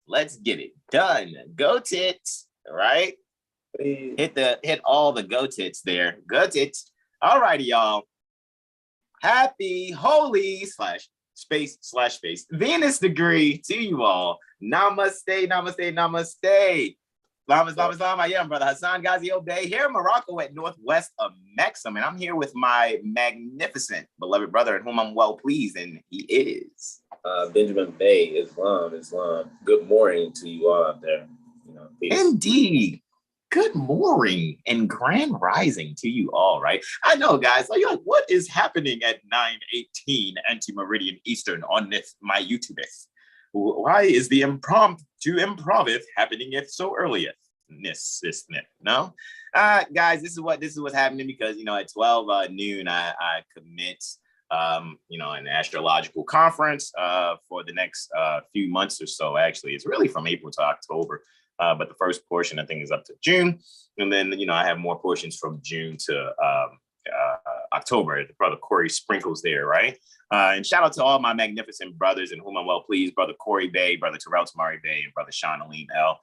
Let's get it done. Go tits, right? Hit all the go tits there. Go tits. All righty, y'all. Happy holy /space Venus degree to you all. Namaste, namaste, namaste. I am Brother Hasan Ghaziel Bey here in Morocco at northwest of Maxim, and I'm here with my magnificent beloved brother in whom I'm well pleased, and he is Benjamin Bey, Islam. Good morning to you all out there. Peace. Indeed. Good morning and grand rising to you all, right? I know, guys, you're like, what is happening at 9:18 anti-meridian Eastern on this, my YouTube? Why is the Impromptu Improv happening if so early? No? Guys, this is what's happening because, at 12 noon, I commit, an astrological conference for the next few months or so. Actually, it's really from April to October. But the first portion, I think, is up to June. And then, I have more portions from June to October. Brother Corey sprinkles there, right? And shout out to all my magnificent brothers in whom I'm well pleased. Brother Corey Bey, Brother Terrell Tamari Bey, and Brother Sean Alim L.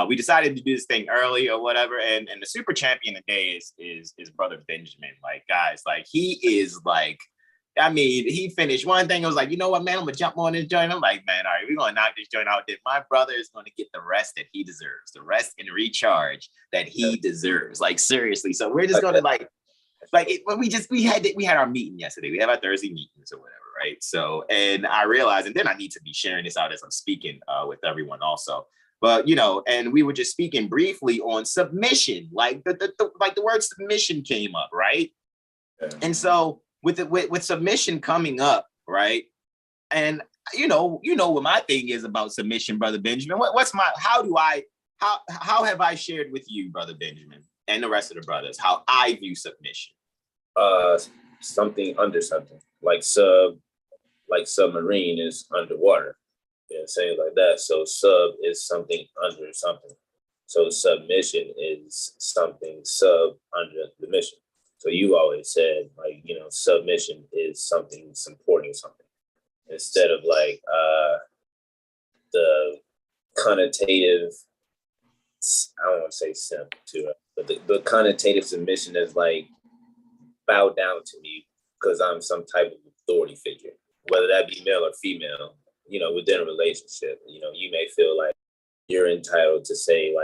We decided to do this thing early or whatever. And the super champion today is Brother Benjamin. Guys, he is he finished one thing. I was like, you know what, man, I'm going to jump on this joint. I'm like, man, all right, we're going to knock this joint out. My brother is going to get the rest that he deserves, the rest and recharge that he deserves. Seriously. So we're just going to we had our meeting yesterday. We have our Thursday meetings or whatever, right? So, and I realized, and then I need to be sharing this out as I'm speaking with everyone also. But, and we were just speaking briefly on submission, the word submission came up, right? Yeah. And so, with submission coming up, right? And what my thing is about submission, Brother Benjamin. How have I shared with you, Brother Benjamin, and the rest of the brothers, how I view submission? Something under something, like submarine is underwater. Saying like that. So sub is something under something. So submission is something sub under the mission. So you always said, submission is something supporting something instead of the connotative, I don't want to say simp to it, but the connotative submission is bow down to me because I'm some type of authority figure, whether that be male or female, within a relationship. You may feel like you're entitled to say,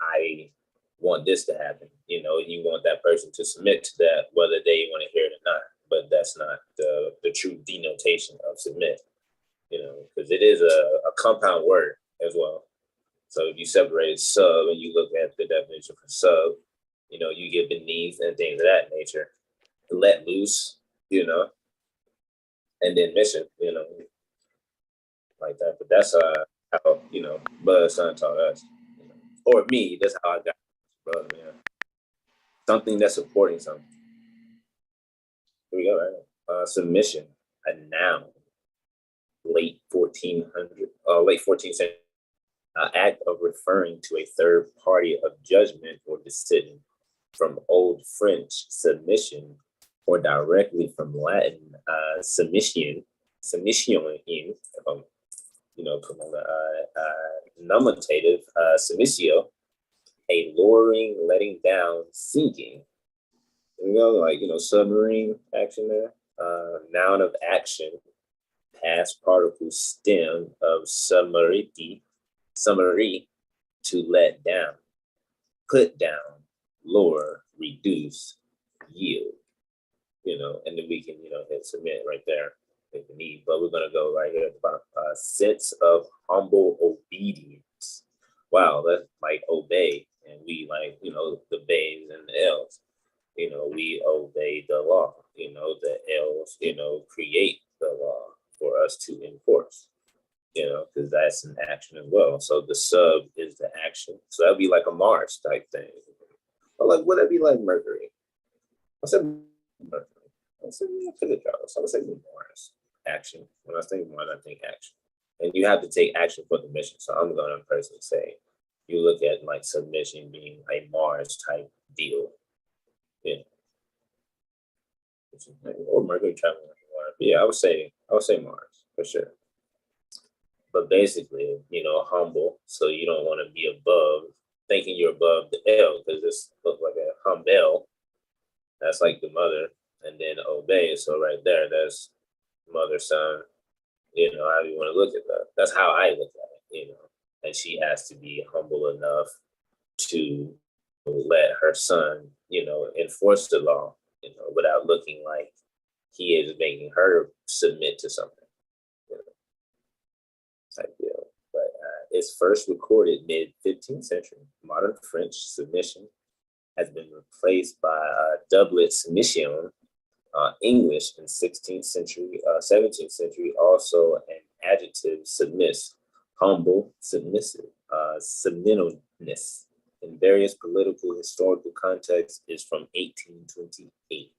I want this to happen, and you want that person to submit to that, whether they want to hear it or not. But that's not the true denotation of submit, because it is a compound word as well. So if you separate sub and you look at the definition for sub, you get beneath and things of that nature, let loose, and then mission, like that. But that's how, Brother Son taught us, or me, that's how I got. Brother, man. Something that's supporting something. Here we go, right? Submission, a noun, late 14th century, act of referring to a third party of judgment or decision, from Old French submission, or directly from Latin submission, from the nominative submissio, a lowering, letting down, sinking. Submarine action there. Noun of action, past particle stem of summary, to let down, put down, lower, reduce, yield. And then we can, hit submit right there if we need. But we're going to go right here at the bottom. Sense of humble obedience. Wow, that's obey. And we the bays and the L's, we obey the law, the L's, create the law for us to enforce, because that's an action as well. So the sub is the action. So that'd be like a Mars type thing. Or would that be like Mercury? I said Mercury. I said, so I say Mars, action. When I think Mars, I think action. And you have to take action for the mission. So I'm going to personally say, you look at submission being a Mars type deal. Yeah. Or Mercury traveling. Yeah, I would say Mars for sure. but basically, you know, humble. So you don't want to be above, thinking you're above the L, because this looks like a humble. That's like the mother, and then obey. So right there, that's mother, son, you know, how you want to look at that. That's how I look at it, you know. And she has to be humble enough to let her son, you know, enforce the law, you know, without looking like he is making her submit to something, you know, type deal. But it's first recorded mid 15th century. Modern French submission has been replaced by doublet submission. English in 16th century, 17th century, also an adjective submiss, humble, submissive, submissiveness. In various political historical contexts is from 1828.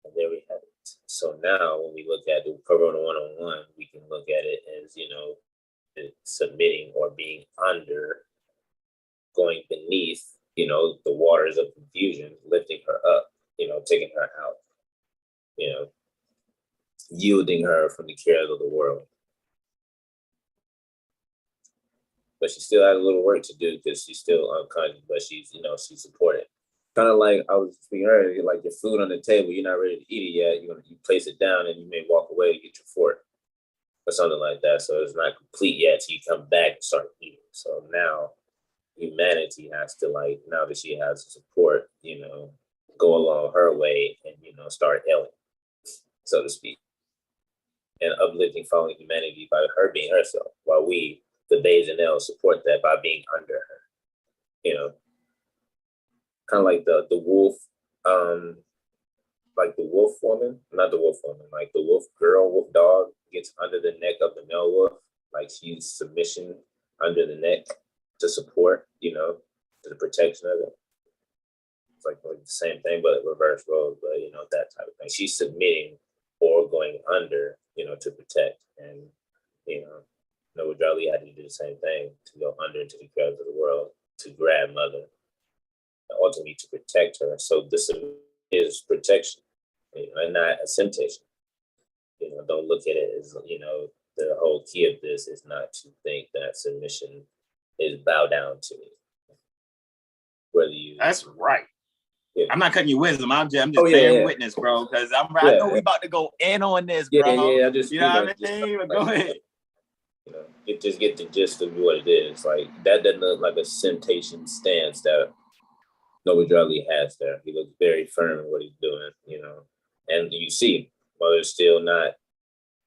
And there we have it. So now when we look at the Corona 101, we can look at it as, you know, submitting or being under, going beneath, you know, the waters of confusion, lifting her up, you know, taking her out, you know, yielding her from the cares of the world. But she still has a little work to do because she's still unconscious, but she's, you know, she's supported. Kind of like I was speaking earlier, like your food on the table, you're not ready to eat it yet. You place it down and you may walk away to get your fork or something like that. So it's not complete yet. So you come back and start eating. So now humanity has to, like, now that she has support, you know, go along her way and, you know, start ailing, so to speak, and uplifting, following humanity by her being herself, while we, the bays and L's, support that by being under her, you know, kind of like the wolf, like the wolf woman, not the wolf woman, like the wolf girl, wolf dog gets under the neck of the male wolf, like she's submission under the neck to support, you know, to the protection of it. It's like the same thing, but reverse roles, but, you know, that type of thing. She's submitting or going under, you know, to protect. And, you know, Noah Drawley had to do the same thing, to go under into the crowds of the world, to grab mother, ultimately to protect her. So this is protection, you know, and not a temptation. You know, don't look at it as, you know, the whole key of this is not to think that submission is bow down to me. Whether you, that's right. Yeah. I'm not cutting you wisdom. I'm just bearing witness, bro. Because I know we about to go in on this, bro. Yeah. I just, you know what I mean? Like, go ahead. You know, get the gist of what it is. Like that doesn't look like a Simptation stance that Noah Drawley has there. He looks very firm in what he's doing, you know. And you see, mother's still not,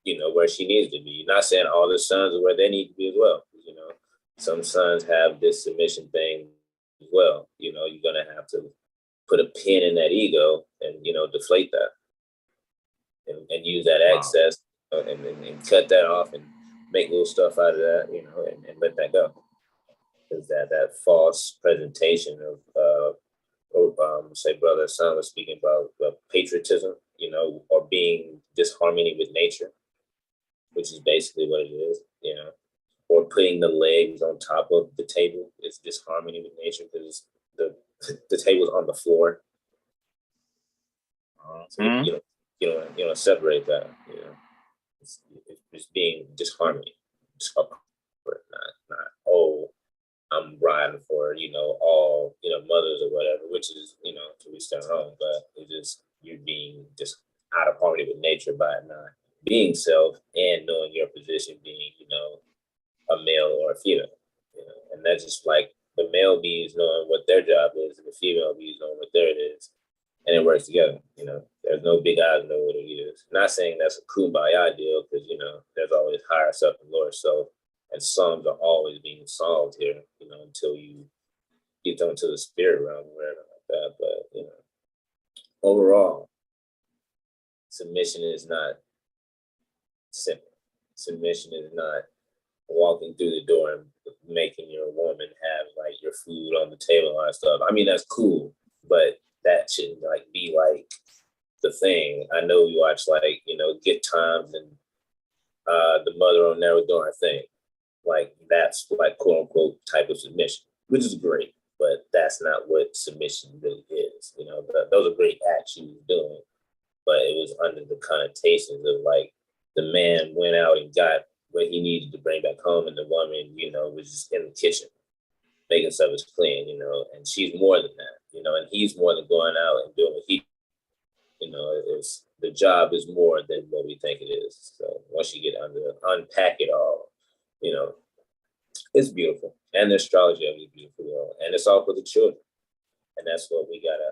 you know, where she needs to be. You're not saying all the sons are where they need to be as well. You know, some sons have this submission thing as well. You know, you're gonna have to put a pin in that ego and, you know, deflate that and use that access and cut that off and make little stuff out of that, you know, and let that go. Because that false presentation of say Brother Hasan was speaking about patriotism, you know, or being disharmony with nature, which is basically what it is, you know, or putting the legs on top of the table is disharmony with nature because the table's on the floor. So you know, separate that. You know, it's being disharmony, not I'm riding for, you know, all, you know, mothers or whatever, which is, you know, to each their own, but it's just you being just out of harmony with nature by not being self and knowing your position, being, you know, a male or a female, you know, and that's just like the male bees knowing what their job is and the female bees knowing what theirs is, and it works together. You know, there's no big eyes know what it is. Not saying that's a kumbaya deal, because, you know, there's always higher self and lower self, and sums are always being solved here, you know, until you get into the spirit realm or whatever like that. But, you know, overall, submission is not simple. Submission is not walking through the door and making your woman have like your food on the table and all that stuff. I mean, that's cool, but that shouldn't like be like the thing. I know you watch like, you know, Good Times and the mother on there was doing her thing. Like that's like quote unquote type of submission, which is great, but that's not what submission really is. You know, those are great acts she was doing, but it was under the connotations of like the man went out and got what he needed to bring back home, and the woman, you know, was just in the kitchen making stuff as clean, you know, and she's more than that, you know, and he's more than going out and doing what he, you know, it's the job is more than what we think it is. So once you get unpack it all, you know, it's beautiful, and the astrology of it is beautiful, and it's all for the children, and that's what we gotta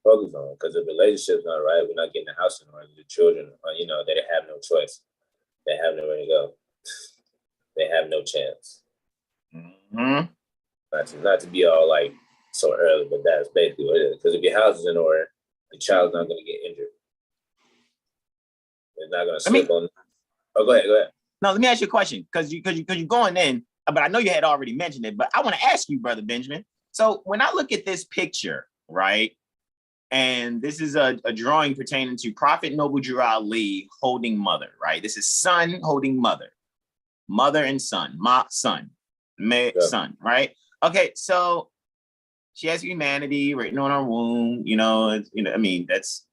focus on, because the relationship's not right, we're not getting the house in order. The children, you know, they have no choice. They have nowhere to go. They have no chance. Mm-hmm. Not to be all like so early, but that's basically what it is. Because if your house is in order, the child's not going to get injured. They're not going to slip on. Oh, go ahead. No, let me ask you a question, because you're going in, but I know you had already mentioned it, but I want to ask you, Brother Benjamin. So when I look at this picture, right, and this is a drawing pertaining to Prophet Noble Drew Ali holding mother, right? This is son holding mother, mother and son, son, son, right? Okay, so she has humanity written on her womb, you know, I mean, that's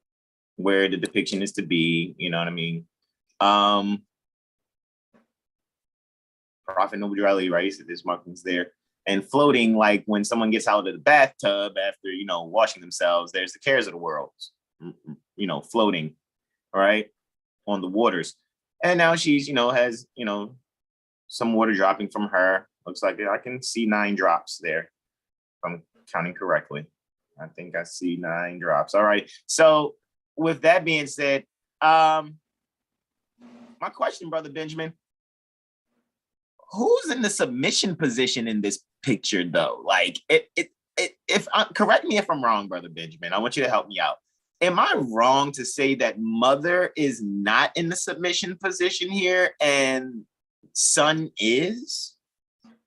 where the depiction is to be, you know what I mean? Prophet Noble Drew Ali, right? So this markings there. And floating, like when someone gets out of the bathtub after, you know, washing themselves, there's the cares of the world, you know, floating, right, on the waters. And now she's, you know, has, you know, some water dropping from her. Looks like I can see 9 drops there, if I'm counting correctly. I think I see 9 drops. All right. So with that being said, my question, Brother Benjamin, who's in the submission position in this picture, though? Like, if correct me if I'm wrong, Brother Benjamin. I want you to help me out. Am I wrong to say that mother is not in the submission position here and son is?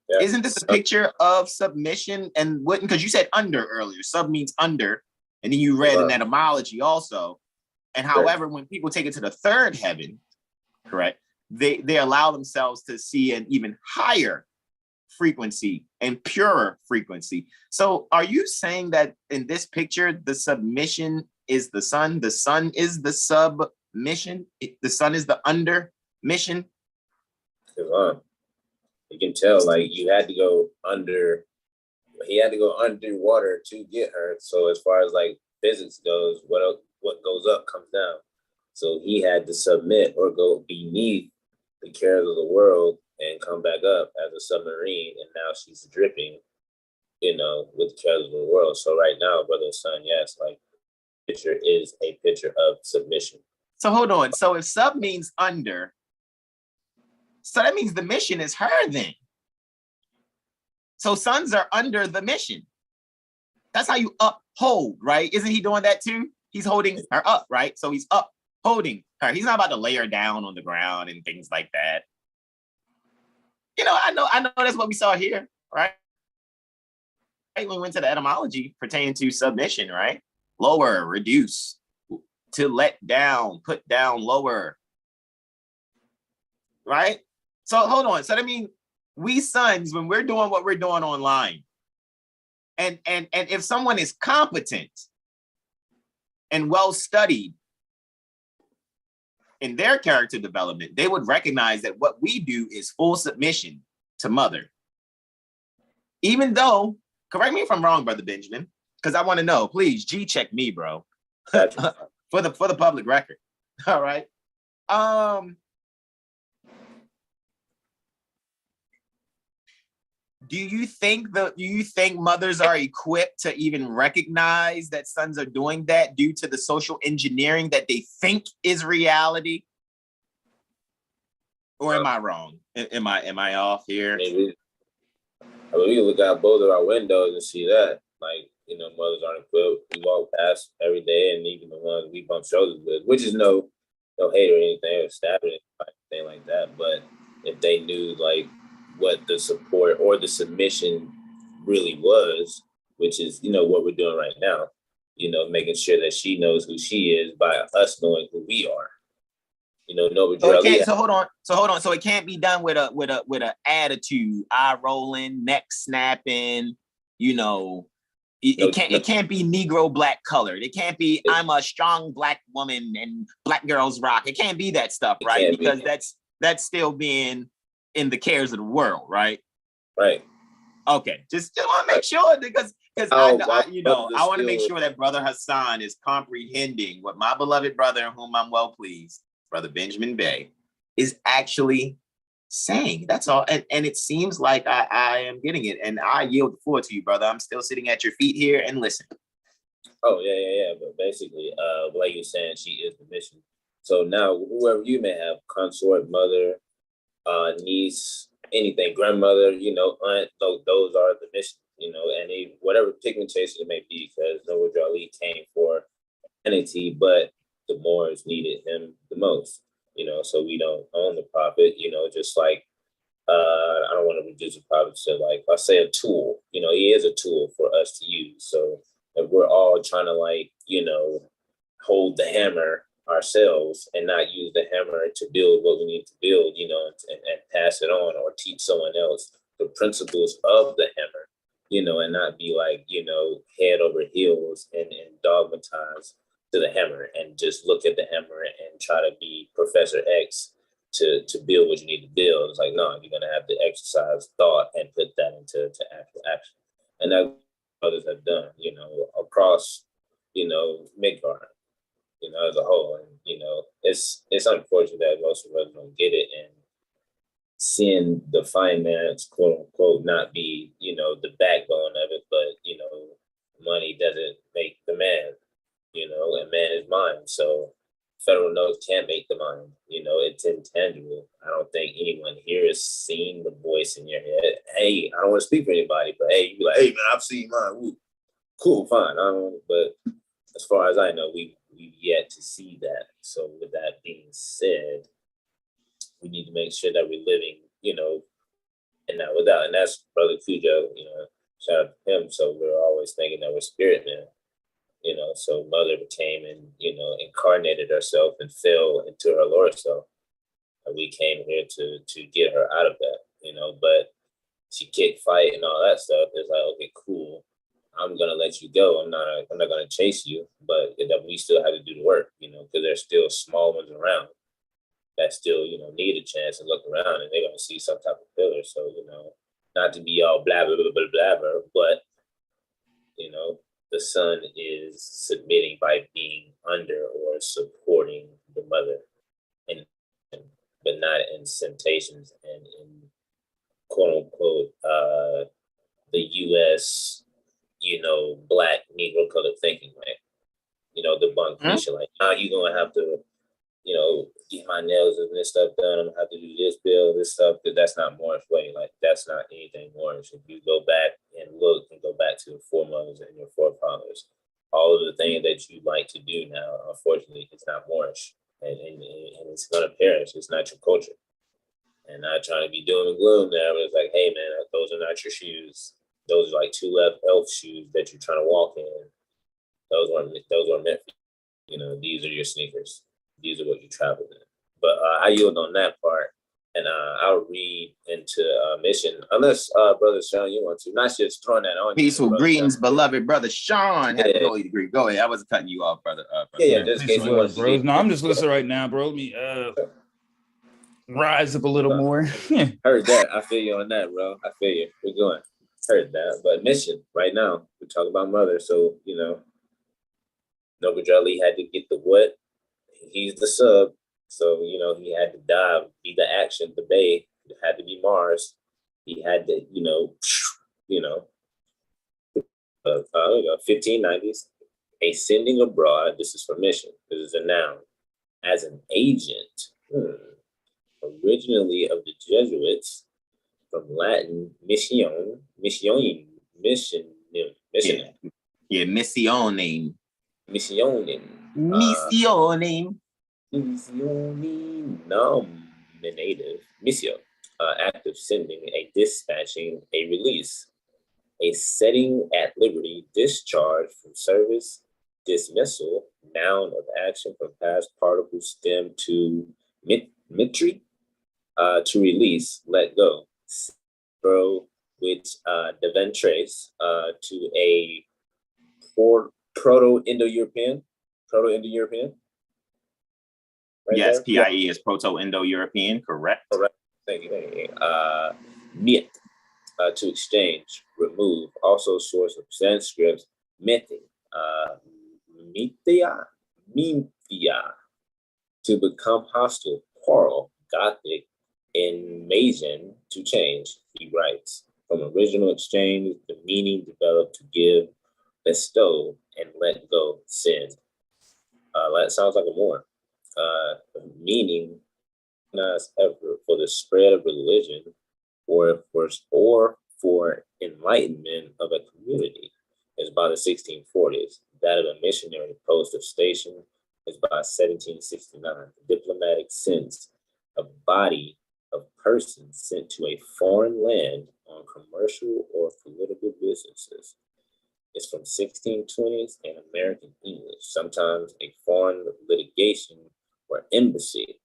Yeah. Isn't this a picture of submission? And wouldn't, because you said under earlier, sub means under, and then you read in etymology also. And however, when people take it to the third heaven, correct, they allow themselves to see an even higher frequency and purer frequency. So are you saying that in this picture, the submission is the sun is the submission, the sun is the under mission? You can tell, like, he had to go underwater to get her. So as far as like physics goes, what goes up comes down. So he had to submit or go beneath the cares of the world and come back up as a submarine, and now she's dripping, you know, with the cares of the world. So right now, brother and son, yes, like, picture is a picture of submission. So hold on. So if sub means under, so that means the mission is her then. So sons are under the mission. That's how you uphold, right? Isn't he doing that too? He's holding her up, right? So he's upholding her. He's not about to lay her down on the ground and things like that. You know, I know that's what we saw here, right? When we went to the etymology pertaining to submission, right? Lower, reduce, to let down, put down, lower, right? So hold on. So that means we sons, when we're doing what we're doing online, and if someone is competent and well-studied in their character development, they would recognize that what we do is full submission to mother. Even though, correct me if I'm wrong, Brother Benjamin, because I want to know, please, G-check me, bro, for the public record. All right. Do you think mothers are equipped to even recognize that sons are doing that due to the social engineering that they think is reality? Or am I wrong? Am I off here? Maybe. I mean, we can look out both of our windows and see that. Like, you know, mothers aren't equipped. We walk past every day, and even the ones we bump shoulders with, which is no hate or anything or stabbing or anything like that. But if they knew, like, what the support or the submission really was, which is, you know, what we're doing right now, you know, making sure that she knows who she is by us knowing who we are. You know, so hold on. So it can't be done with a attitude, eye rolling, neck snapping, you know. It can't be Negro black colored. It can't be I'm a strong black woman and black girls rock. It can't be that stuff, right? Because that's still being in the cares of the world, right? Right. Okay, just want to make sure because I want to make sure that Brother Hasan is comprehending what my beloved brother, whom I'm well pleased, Brother Benjamin Bey, is actually saying. That's all. And it seems like I am getting it. And I yield the floor to you, brother. I'm still sitting at your feet here and listening. Oh, yeah. But basically, like you're saying, she is the mission. So now, whoever you may have, consort, mother, niece, anything, grandmother, aunt, those are the mission, and whatever pigmentation it may be, because Noah Jali came for entity, but the Moors needed him the most, so we don't own the prophet, just like, I don't want to reduce the prophet to, like, I say a tool, he is a tool for us to use. So if we're all trying to, hold the hammer ourselves and not use the hammer to build what we need to build, and pass it on or teach someone else the principles of the hammer, and not be like, head over heels and dogmatized to the hammer and just look at the hammer and try to be Professor X to build what you need to build. It's like, no, you're going to have to exercise thought and put that into actual action. And that's what others have done, across, Midgard, as a whole. And, it's unfortunate that most of us don't get it, and seeing the finance, quote unquote, not be, the backbone of it, but, money doesn't make the man, and man is mind. So federal notes can't make the mind, it's intangible. I don't think anyone here has seen the voice in your head. Hey, I don't want to speak for anybody, but hey, you be like, hey man, I've seen mine. Ooh, cool, fine. But as far as I know, we've yet to see that. So with that being said, we need to make sure that we're living, and not without. And that's Brother Cujo, shout out to him. So we're always thinking that we're spirit men, so Mother came and, incarnated herself and fell into her lower self. And we came here to get her out of that, but she kicked, fight, and all that stuff. It's like, okay, cool. I'm gonna let you go. I'm not gonna chase you, but we still have to do the work, because there's still small ones around that still, need a chance and look around, and they're gonna see some type of pillar. So, not to be all blah blah blah blah blah, but the son is submitting by being under or supporting the mother, but not in Simptations and in quote unquote the U.S. Black Negro colored thinking, like, the bunk cliche, like, you gonna have to, get my nails and this stuff done. I'm gonna have to do this bill, this stuff. That's not Moorish way. Like, that's not anything Moorish. If you go back and look and go back to the foremothers and your forefathers, all of the things that you like to do now, unfortunately, it's not Moorish, and it's gonna perish. It's not your culture. And not trying to be doom and gloom there, but it's like, hey man, those are not your shoes. Those are like two left elf shoes that you're trying to walk in. Those weren't meant for you. These are your sneakers. These are what you traveled in. But I yield on that part, and I'll read into mission, unless Brother Sean, you want to. Not just throwing that on. Peaceful you, greetings, Sean. Beloved Brother Sean. Yeah. Totally agree. Go ahead. I wasn't cutting you off, brother. Yeah, just in case you want to. Bro. No, I'm just listening right now, bro. Let me rise up a little more. Heard that. I feel you on that, bro. I feel you. We're going. Heard that. But mission right now, we're talking about mother. So, Noble Jolly had to get the what. He's the sub. So, he had to dive, be the action, the bay. It had to be Mars. He had to, 1590s, ascending abroad. This is for mission. This is a noun. As an agent, originally of the Jesuits, from Latin, mission. Yeah, missioning. Nominative, missio, act of sending, a dispatching, a release, a setting at liberty, discharge from service, dismissal, noun of action from past participle stem to mitri, to release, let go, throw, which deventrace, to a Proto-Indo-European, right Yes, there? PIE is Proto-Indo-European, correct? Correct. Thank you. Thank you. Myth, to exchange, remove. Also source of Sanskrit, mythi, mithya, to become hostile, quarrel, Gothic, invasion, to change, he writes. From original exchange, the meaning developed to give, bestow, and let go, send. That sounds like a Moor. Meaning, as ever, for the spread of religion or for enlightenment of a community is by the 1640s. That of a missionary post of station is by 1769. The diplomatic sense, a body of persons sent to a foreign land on commercial or political businesses, is from 1620s and American English, sometimes a foreign litigation or embassy,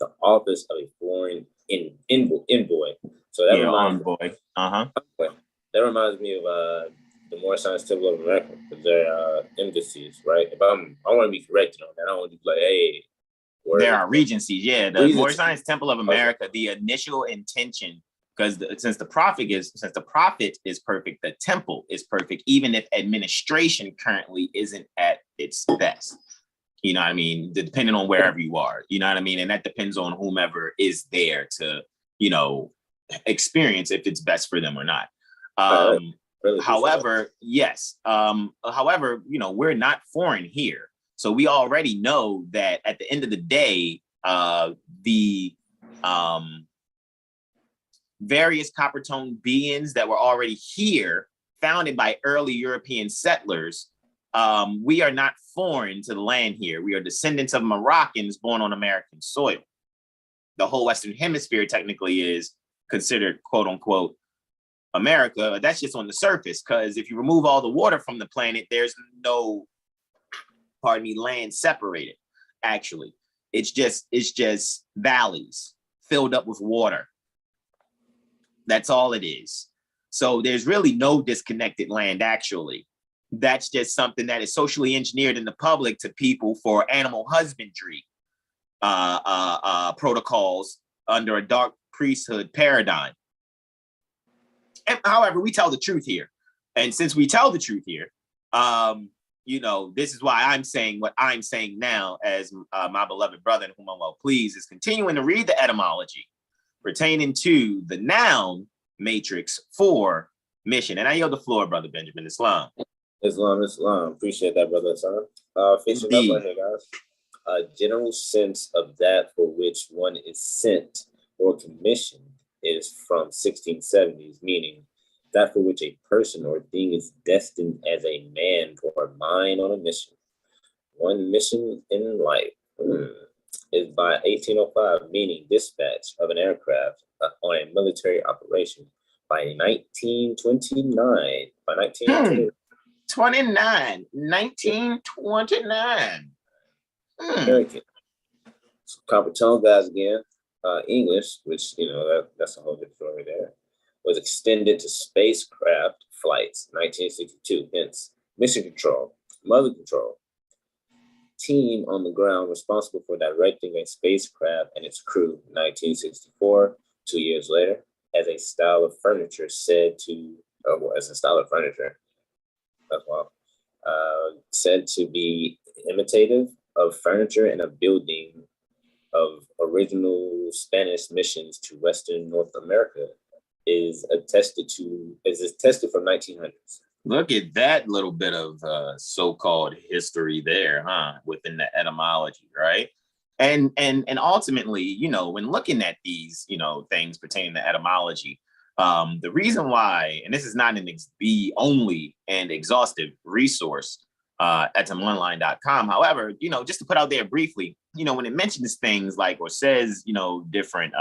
the office of a foreign envoy. So that reminds me of the Moor Science Temple of America, because they're embassies, right? If I want to be corrected on that, I don't want to be like, hey. There are regencies, yeah. The Moor Science Temple of America, the initial intention, because since the prophet is perfect, the temple is perfect, even if administration currently isn't at its best. You know what I mean? Depending on wherever you are, you know what I mean? And that depends on whomever is there to, you know, experience if it's best for them or not. However, yes. However, you know, we're not foreign here. So we already know that at the end of the day, the various copper tone beings that were already here, founded by early European settlers, we are not foreign to the land here. We are descendants of Moroccans born on American soil. The whole Western Hemisphere technically is considered, quote unquote, America. That's just on the surface, because if you remove all the water from the planet, there's no, land separated. Actually, it's just valleys filled up with water. That's all it is. So there's really no disconnected land, actually. That's just something that is socially engineered in the public to people for animal husbandry protocols under a dark priesthood paradigm. And, however, we tell the truth here. And since we tell the truth here, you know, this is why I'm saying what I'm saying now, as my beloved brother, in whom I'm well pleased, is continuing to read the etymology pertaining to the noun matrix for mission. And I yield the floor, Brother Benjamin. Islam. Appreciate that, Brother Hasan. Finishing up right here, guys. A general sense of that for which one is sent or commissioned is from 1670s, meaning that for which a person or thing is destined as a man or mine on a mission. One mission in life is by 1805, meaning dispatch of an aircraft on a military operation. By 1929, by 1929. American. So copper tone guys again. English, which, you know, that's a whole different story there, was extended to spacecraft flights, 1962. Hence, mission control, mother control. Team on the ground responsible for directing a spacecraft and its crew, 1964. 2 years later, as a style of furniture said to be imitative of furniture in a building of original Spanish missions to Western North America is attested from 1900s. Look at that little bit of so-called history there, huh? Within the etymology, right? And ultimately, you know, when looking at these, you know, things pertaining to etymology, the reason why, and this is not the only and exhaustive resource, etymonline.com. However, you know, just to put out there briefly, you know, when it mentions things like, or says, you know, different,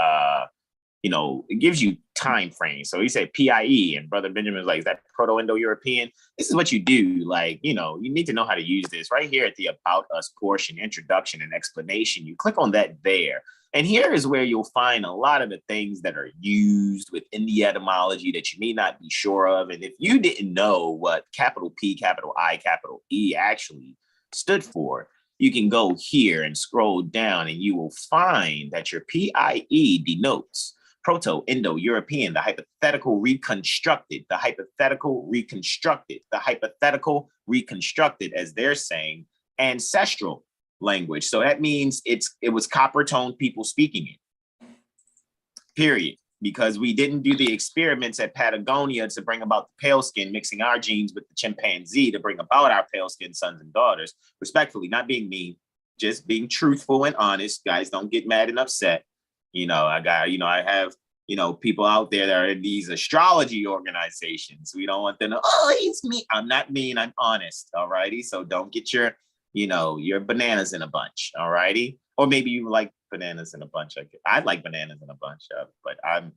you know, it gives you time frames. So you say PIE, and Brother Benjamin is like, is that Proto-Indo-European? This is what you do. Like, you know, you need to know how to use this right here at the About Us portion, introduction and explanation. You click on that there. And here is where you'll find a lot of the things that are used within the etymology that you may not be sure of. And if you didn't know what capital P, capital I, capital E actually stood for, you can go here and scroll down and you will find that your PIE denotes Proto-Indo-European, the hypothetical reconstructed, the hypothetical reconstructed, the hypothetical reconstructed, as they're saying, ancestral language. So that means it was copper-toned people speaking it, period. Because we didn't do the experiments at Patagonia to bring about the pale skin, mixing our genes with the chimpanzee to bring about our pale skin sons and daughters. Respectfully, not being mean, just being truthful and honest. Guys, don't get mad and upset. I have, people out there that are in these astrology organizations. We don't want them to, oh, he's mean. I'm not mean, I'm honest, all righty? So don't get your bananas in a bunch, all righty? Or maybe you like bananas in a bunch. I'd like bananas in a bunch, but I'm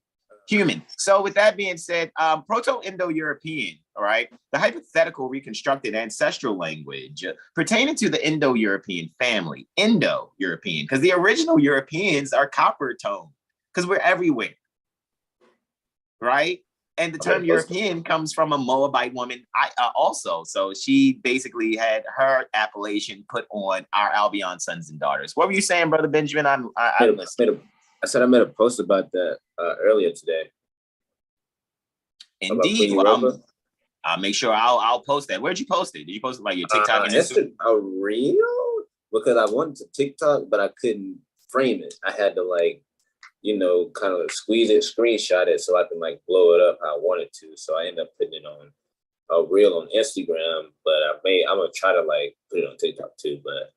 human. So with that being said, Proto-Indo-European, all right? The hypothetical reconstructed ancestral language pertaining to the Indo-European family, Indo-European, because the original Europeans are copper tone, because we're everywhere, right? And the term European comes from a Moabite woman also. So she basically had her appellation put on our Albion sons and daughters. What were you saying, Brother Benjamin? I said I made a post about that earlier today. Indeed. Well, I'll make sure I'll post that. Where'd you post it? Did you post it like your TikTok and Instagram? A reel? Because I wanted to TikTok, but I couldn't frame it. I had to kind of squeeze it, screenshot it so I can blow it up how I wanted to. So I ended up putting it on a reel on Instagram, but I'm gonna try to put it on TikTok too. But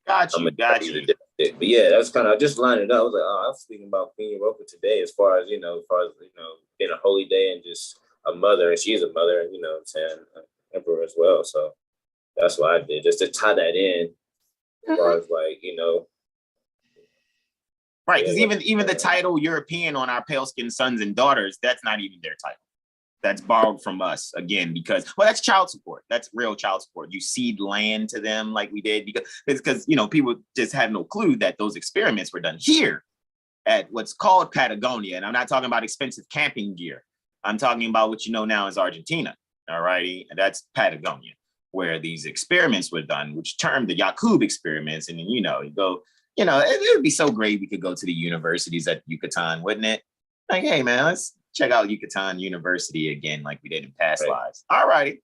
got you. But yeah, that's kind of, I just lined it up. I was like, I was speaking about Queen Europa today, as far as being a holy day and just a mother, and she's a mother, and what I'm saying, emperor as well. So that's what I did, just to tie that in, as far as right, because even the title European on our pale skinned sons and daughters, that's not even their title. That's borrowed from us again, because that's child support. That's real child support. You cede land to them like we did because people just had no clue that those experiments were done here at what's called Patagonia. And I'm not talking about expensive camping gear. I'm talking about what you know now as Argentina. All righty, and that's Patagonia, where these experiments were done, which termed the Yakub experiments. And then you go. It would be so great we could go to the universities at Yucatan, wouldn't it? Like, hey, man, let's check out Yucatan University again like we did in past lives. All righty.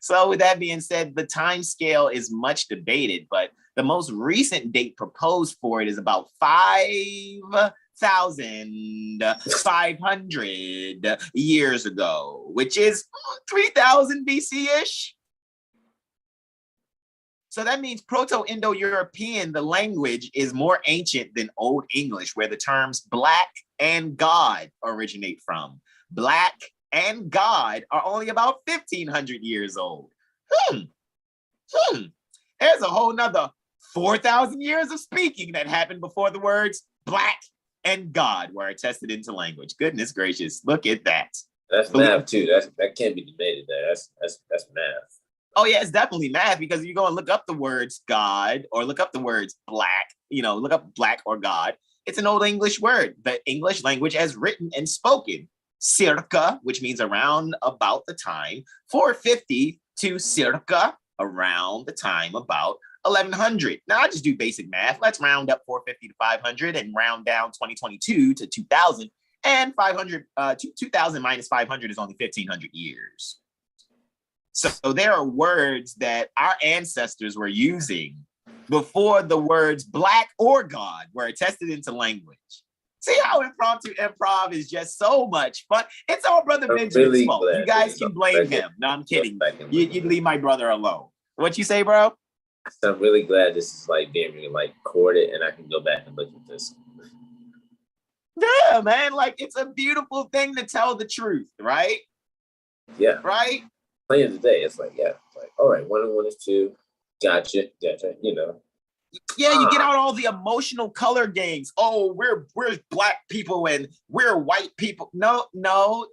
So with that being said, the time scale is much debated, but the most recent date proposed for it is about 5,500 years ago, which is 3,000 BC-ish. So that means Proto-Indo-European, the language, is more ancient than Old English, where the terms black and God originate from. Black and God are only about 1,500 years old. There's a whole nother 4,000 years of speaking that happened before the words black and God were attested into language. Goodness gracious, look at that. That's math too. That can't be debated there. That's math. Oh yeah, it's definitely math, because if you go and look up the words God or look up the words black, look up black or God, it's an Old English word. The English language as written and spoken, circa, which means around about the time 450 to circa around the time about 1100. Now I just do basic math. Let's round up 450 to 500 and round down 2022 to 2000. And 2000 minus 500 is only 1,500 years. So there are words that our ancestors were using before the words black or God were attested into language. See how Impromptu Improv is just so much fun. It's all Brother Benjamin's fault. You guys can blame him. No, I'm kidding. You leave my brother alone. What you say, bro? I'm really glad this is being recorded and I can go back and look at this. Yeah, man. It's a beautiful thing to tell the truth, right? Yeah. Right? Playing today, it's all right, 1 and 1 is 2. Gotcha. Yeah, you get out all the emotional color games. Oh, we're black people and we're white people. No,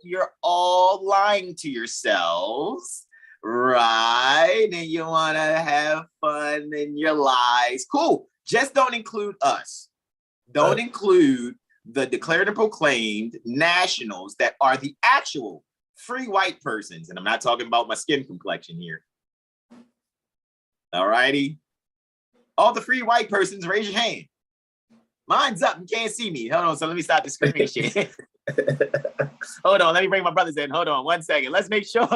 you're all lying to yourselves, right? And you want to have fun in your lies. Cool. Just don't include us. Don't include the declared and proclaimed nationals that are the actual free white persons. And I'm not talking about my skin complexion here. All righty. All the free white persons, raise your hand. Mine's up. You can't see me. Hold on. So let me stop the screen share. Hold on. Let me bring my brothers in. Hold on 1 second. Let's make sure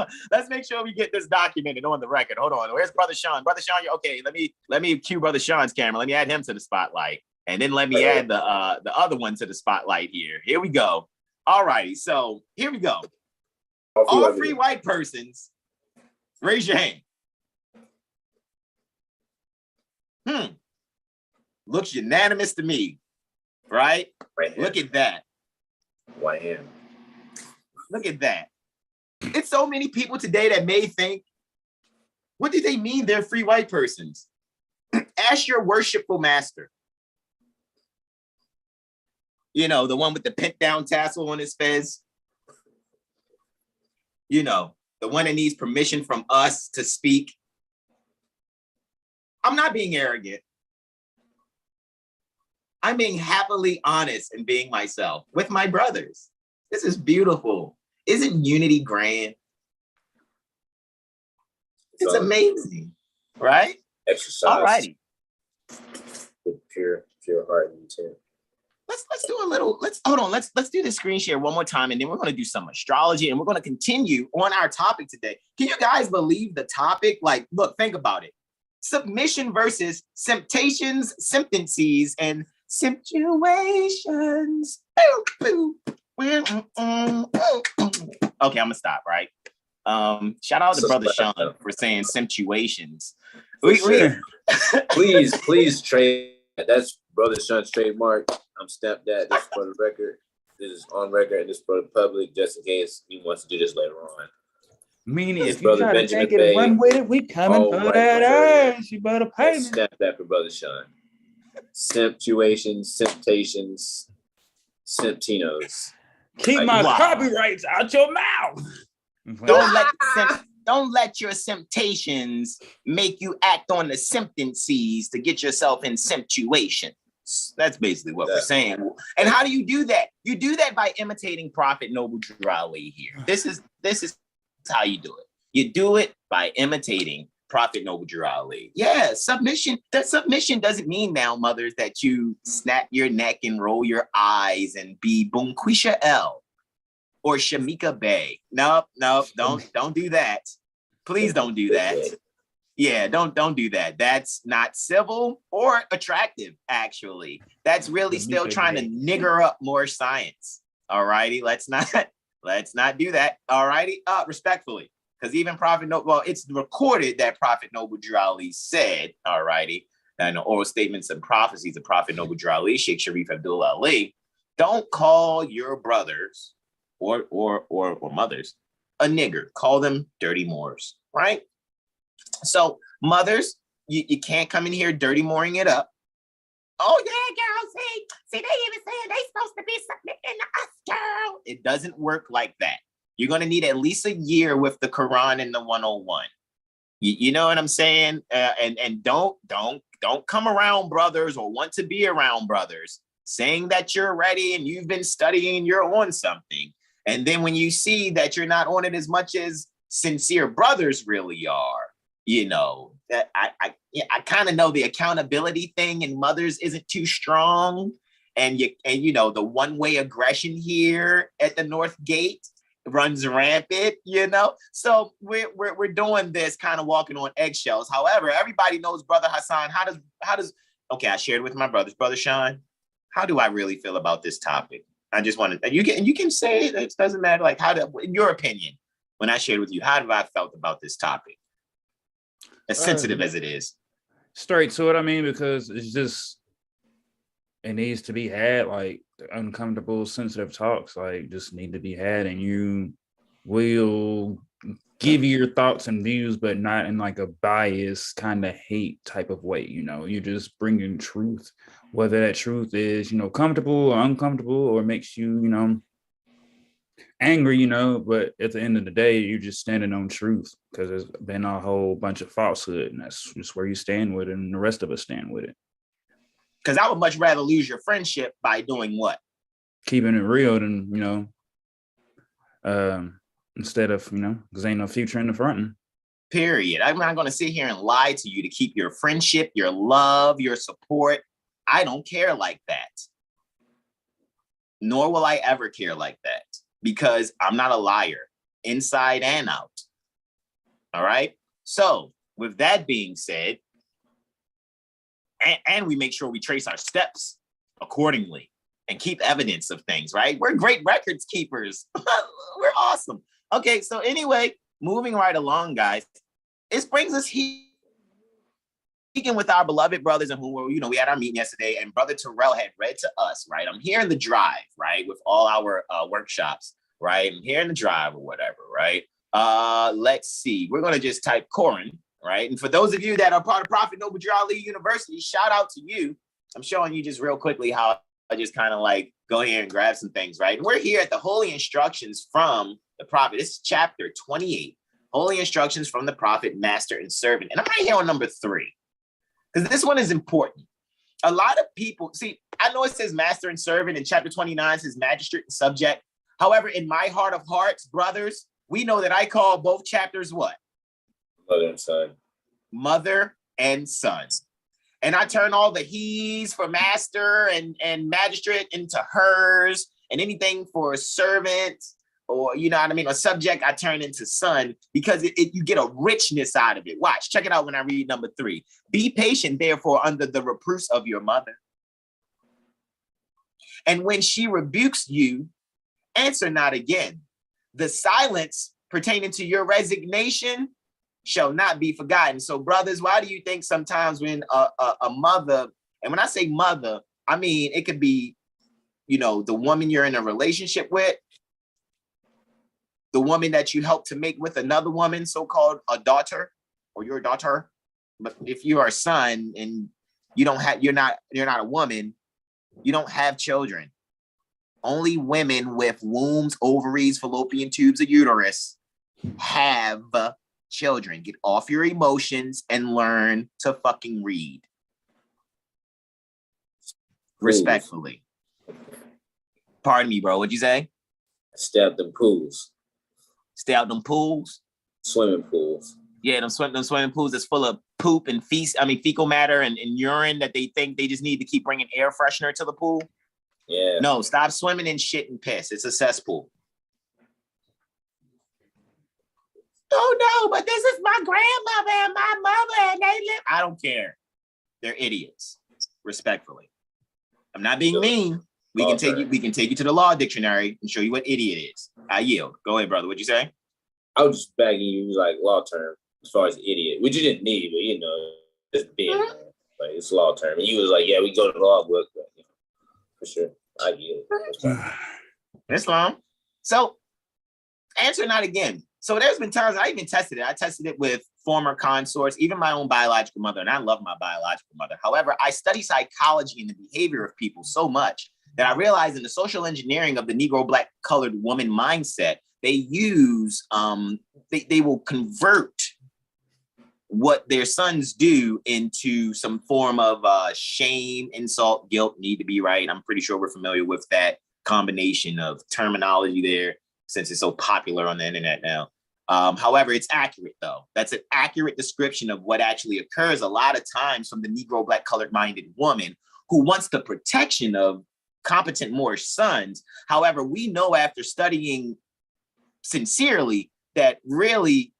we get this documented on the record. Hold on. Where's Brother Sean? Brother Sean, you're okay. Let me cue Brother Sean's camera. Let me add him to the spotlight. And then let me add the other one to the spotlight here. Here we go. All righty. So here we go. All free white persons, raise your hand. Looks unanimous to me, right? Look at that. White hand. Look at that. It's so many people today that may think, what do they mean they're free white persons? Ask your worshipful master. You know, the one with the pent down tassel on his fez. You know, the one that needs permission from us to speak. I'm not being arrogant. I'm being happily honest and being myself with my brothers. This is beautiful. Isn't unity grand? It's amazing, right? Exercise. All righty. With pure heart and intent. Let's do a little, hold on. Let's do the screen share one more time, and then we're going to do some astrology, and we're going to continue on our topic today. Can you guys believe the topic? Like, look, think about it. Submission versus Simptations, Simpdencies, and Simpuations. Okay, I'm gonna stop, right? Shout out to Brother Sean for saying Simptuations. Please trade. That's Brother Sean's trademark. I'm stamped that. This is for the record. This is on record, and this is for the public, just in case he wants to do this later on. Meaning, if you try to take it and run with it, we coming for that ass. You better pay me. Stamp that for Brother Sean. Simptuations, Simptations, Simptinos. Keep my copyrights out your mouth. Don't let your Simptations make you act on the Simpdencies to get yourself in Simptuations. That's basically what we're saying. And how do you do that? You do that by imitating Prophet Noble Drew Ali here. This is how you do it. You do it by imitating Prophet Noble Drew Ali. Yeah, submission. That submission doesn't mean now, mothers, that you snap your neck and roll your eyes and be Bunquisha L or Shamika Bay. Nope, don't do that. Please don't do that. Yeah, don't do that. That's not civil or attractive, actually. That's really still trying to nigger up more science. All righty, let's not do that. All righty, respectfully. Because even Prophet Noble, well, it's recorded that Prophet Noble Drew Ali said, all righty, and the oral statements and prophecies of Prophet Noble Drew Ali, Sheikh Sharif Abdul Ali, don't call your brothers or mothers a nigger. Call them dirty Moors, right? So mothers, you can't come in here dirty mooring it up. Oh yeah, girl, see, they even saying they supposed to be submitting to us, girl. It doesn't work like that. You're going to need at least a year with the Quran and the 101. You know what I'm saying? And don't come around brothers or want to be around brothers saying that you're ready and you've been studying and you're on something. And then when you see that you're not on it as much as sincere brothers really are, you know, that I kind of know the accountability thing in mothers isn't too strong. And you know, the one-way aggression here at the North Gate runs rampant, you know. So we're doing this kind of walking on eggshells. However, everybody knows Brother Hasan. How does okay, I shared with my brothers. Brother Sean, how do I really feel about this topic? I just want to, and you can say it, it doesn't matter, like in your opinion, when I shared with you, how have I felt about this topic? As sensitive as it is. Straight to it, I mean, because it's just, it needs to be had, like uncomfortable, sensitive talks, like just need to be had, and you will give you your thoughts and views, but not in like a bias kind of hate type of way, you know. You're just bringing truth, whether that truth is, you know, comfortable or uncomfortable or makes you, you know, angry, you know, but at the end of the day, you're just standing on truth because there's been a whole bunch of falsehood, and that's just where you stand with it, and the rest of us stand with it. Because I would much rather lose your friendship by doing what? Keeping it real than, you know, instead of, you know, because ain't no future in the front. Period. I'm not going to sit here and lie to you to keep your friendship, your love, your support. I don't care like that. Nor will I ever care like that because I'm not a liar, inside and out. All right. So with that being said, and we make sure we trace our steps accordingly and keep evidence of things, right? We're great records keepers. We're awesome. Okay, so anyway, moving right along, guys, this brings us here. Speaking with our beloved brothers and who were, we had our meeting yesterday, and Brother Terrell had read to us, right? I'm here in the drive, right, with all our workshops, right? I'm here in the drive or whatever, right? Let's see. We're going to just type Corin, right? And for those of you that are part of Prophet Noble Drew Ali University, shout out to you. I'm showing you just real quickly how I just kind of like go here and grab some things, right? And we're here at the Holy Instructions from the Prophet. This is chapter 28, Holy Instructions from the Prophet, Master, and Servant. And I'm right here on number 3, because this one is important. A lot of people, see, I know it says Master and Servant, and chapter 29 says Magistrate and Subject. However, in my heart of hearts, brothers, we know that I call both chapters what? Mother and son. Mother and son. And I turn all the he's for master and magistrate into hers, and anything for servant or, you know what I mean, a subject, I turn into son, because you get a richness out of it. Watch, check it out when I read number 3. Be patient, therefore, under the reproofs of your mother. And when she rebukes you, answer not again. The silence pertaining to your resignation shall not be forgotten. So, brothers, why do you think sometimes when a mother, and when I say mother, I mean, it could be, the woman you're in a relationship with, the woman that you help to make with another woman, so-called a daughter or your daughter. But if you are a son and you're not a woman, you don't have children. Only women with wombs, ovaries, fallopian tubes, or uterus have children. Get off your emotions and learn to fucking read. Respectfully. Pardon me, bro. What'd you say? Stay out them pools. Stay out them pools? Swimming pools. Yeah, them swimming pools that's full of poop and fecal matter and urine that they think they just need to keep bringing air freshener to the pool. Yeah. No, stop swimming in shit and piss. It's a cesspool. Oh no, but this is my grandmother and my mother, and they live. I don't care. They're idiots. Respectfully, I'm not being mean. We can take you to the law dictionary and show you what idiot is. I yield. Go ahead, brother. What'd you say? I was just bagging you like law term as far as idiot, which you didn't need, but just being like it's law term. And you was like, yeah, we go to the law book, but for sure. I yield. Islam. So answer not again. So there's been times I even tested it. I tested it with former consorts, even my own biological mother, and I love my biological mother. However, I study psychology and the behavior of people so much that I realized in the social engineering of the Negro Black colored woman mindset, they use, they will convert what their sons do into some form of shame, insult, guilt, need to be right. I'm pretty sure we're familiar with that combination of terminology there, since it's so popular on the internet now. However, it's accurate though. That's an accurate description of what actually occurs a lot of times from the Negro Black colored minded woman who wants the protection of competent Moorish sons. However, we know after studying sincerely that really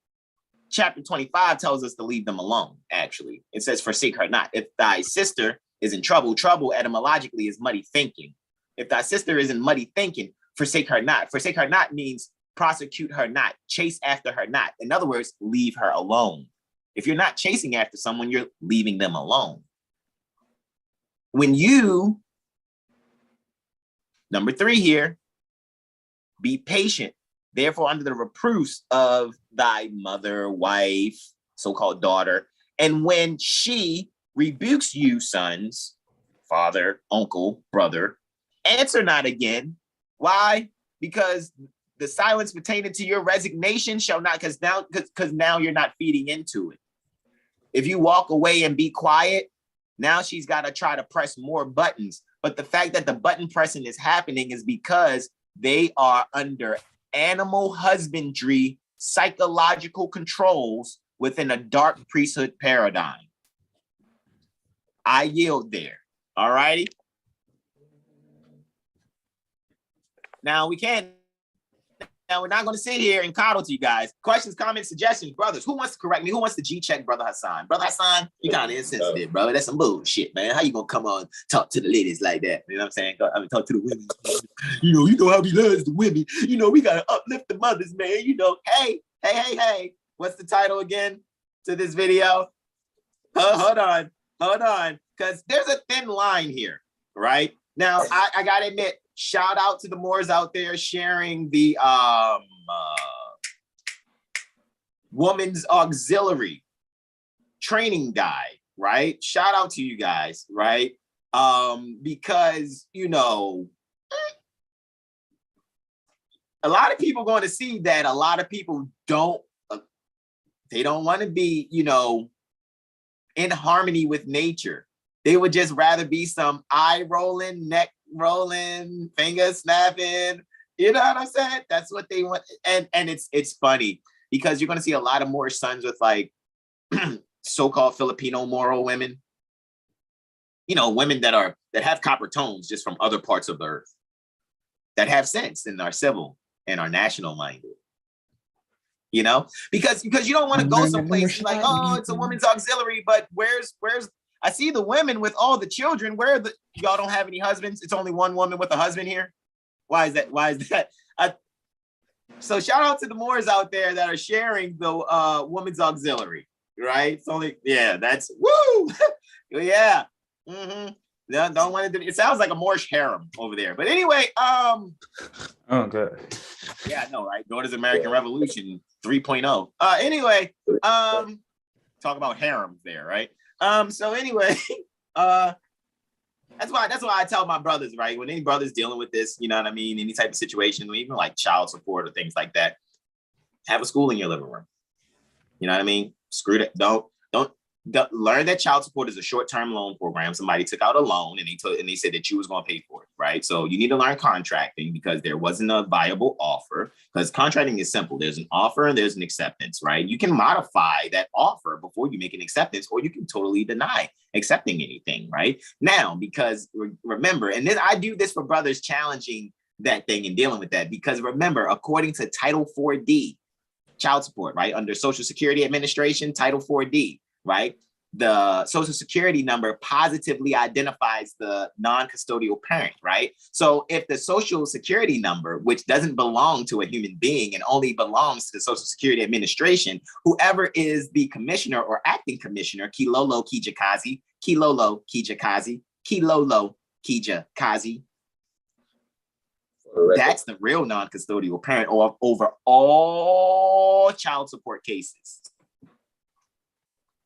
chapter 25 tells us to leave them alone. Actually, it says, forsake her not. If thy sister is in trouble, trouble etymologically is muddy thinking. If thy sister is in muddy thinking, forsake her not. Forsake her not means prosecute her not, chase after her not. In other words, leave her alone. If you're not chasing after someone, you're leaving them alone. When you, number 3 here, be patient, therefore under the reproofs of thy mother, wife, so-called daughter, and when she rebukes you, sons, father, uncle, brother, answer not again. Why? Because the silence pertaining to your resignation shall not, because now you're not feeding into it. If you walk away and be quiet, now she's got to try to press more buttons. But the fact that the button pressing is happening is because they are under animal husbandry, psychological controls within a dark priesthood paradigm. I yield there. All righty. Now we're not going to sit here and coddle to you guys. Questions, comments, suggestions, brothers. Who wants to correct me? Who wants to G-check Brother Hasan? Brother Hasan, you kind of insensitive, brother. That's some bullshit, man. How you going to come on talk to the ladies like that? You know what I'm saying? I mean, talk to the women. You know how he loves the women. You know, we got to uplift the mothers, man. You know, hey. What's the title again to this video? Hold on. Because there's a thin line here, right? Now, I got to admit, shout out to the Moors out there sharing the Women's Auxiliary training guide, right? Shout out to you guys, right? Because, you know, a lot of people going to see that a lot of people they don't want to be, you know, in harmony with nature. They would just rather be some eye rolling, neck rolling, finger snapping. You know what I'm saying? That's what they want. And it's funny because you're going to see a lot of more sons with like so-called Filipino moral women. You know, women that have copper tones just from other parts of the earth, that have sense and are civil and are national minded. You know, because you don't want to go someplace like, oh, it's a women's auxiliary, but where's I see the women with all the children. Y'all don't have any husbands? It's only one woman with a husband here. Why is that? So shout out to the Moors out there that are sharing the women's auxiliary, right? It's only, yeah, that's woo. Yeah. Mm-hmm. Don't want to do it. Sounds like a Moorish harem over there. But anyway, Oh, good. Yeah, I know, right? Daughters of American Revolution 3.0. Anyway, talk about harems there, right? So anyway, that's why I tell my brothers, right? When any brothers dealing with this, you know what I mean, any type of situation, even like child support or things like that, have a school in your living room. You know what I mean? Screw that. Don't learn that child support is a short-term loan program. Somebody took out a loan and they said that you was going to pay for it, right? So you need to learn contracting because there wasn't a viable offer. Because contracting is simple. There's an offer and there's an acceptance, right? You can modify that offer before you make an acceptance, or you can totally deny accepting anything, right? Now, because remember, and then I do this for brothers challenging that thing and dealing with that, because remember, according to Title 4D, child support, right? Under Social Security Administration, Title 4D, right? The Social Security number positively identifies the non-custodial parent, right? So if the Social Security number, which doesn't belong to a human being and only belongs to the Social Security Administration, whoever is the commissioner or acting commissioner, Kilolo Kijakazi, that's the real non-custodial parent over all child support cases.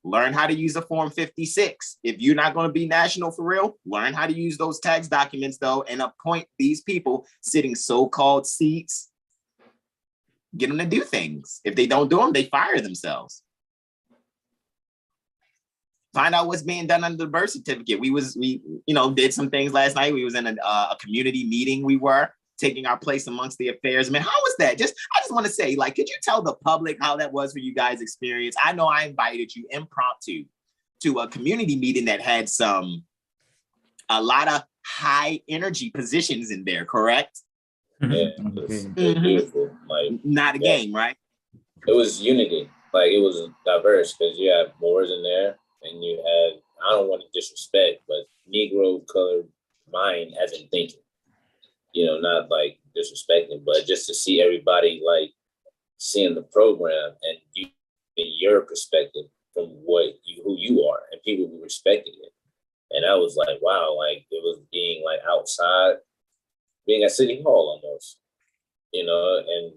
Learn how to use a Form 56. If you're not going to be national for real, learn how to use those tax documents, though, and appoint these people sitting so-called seats. Get them to do things. If they don't do them, they fire themselves. Find out what's being done under the birth certificate. We did some things last night. We was in a community meeting. We were taking our place amongst the affairs. Man, how was that? I just want to say, like, could you tell the public how that was for you guys' experience? I know I invited you impromptu to a community meeting that had a lot of high energy positions in there, correct? Yeah, it was beautiful. Like, not a game, right? It was unity. Like, it was diverse because you had Moors in there and you had, I don't want to disrespect, but Negro colored mind as in thinking. You know, not like disrespecting, but just to see everybody like seeing the program and you in your perspective from who you are, and people who respected it. And I was like, wow, like it was being like outside, being at City Hall almost, you know, and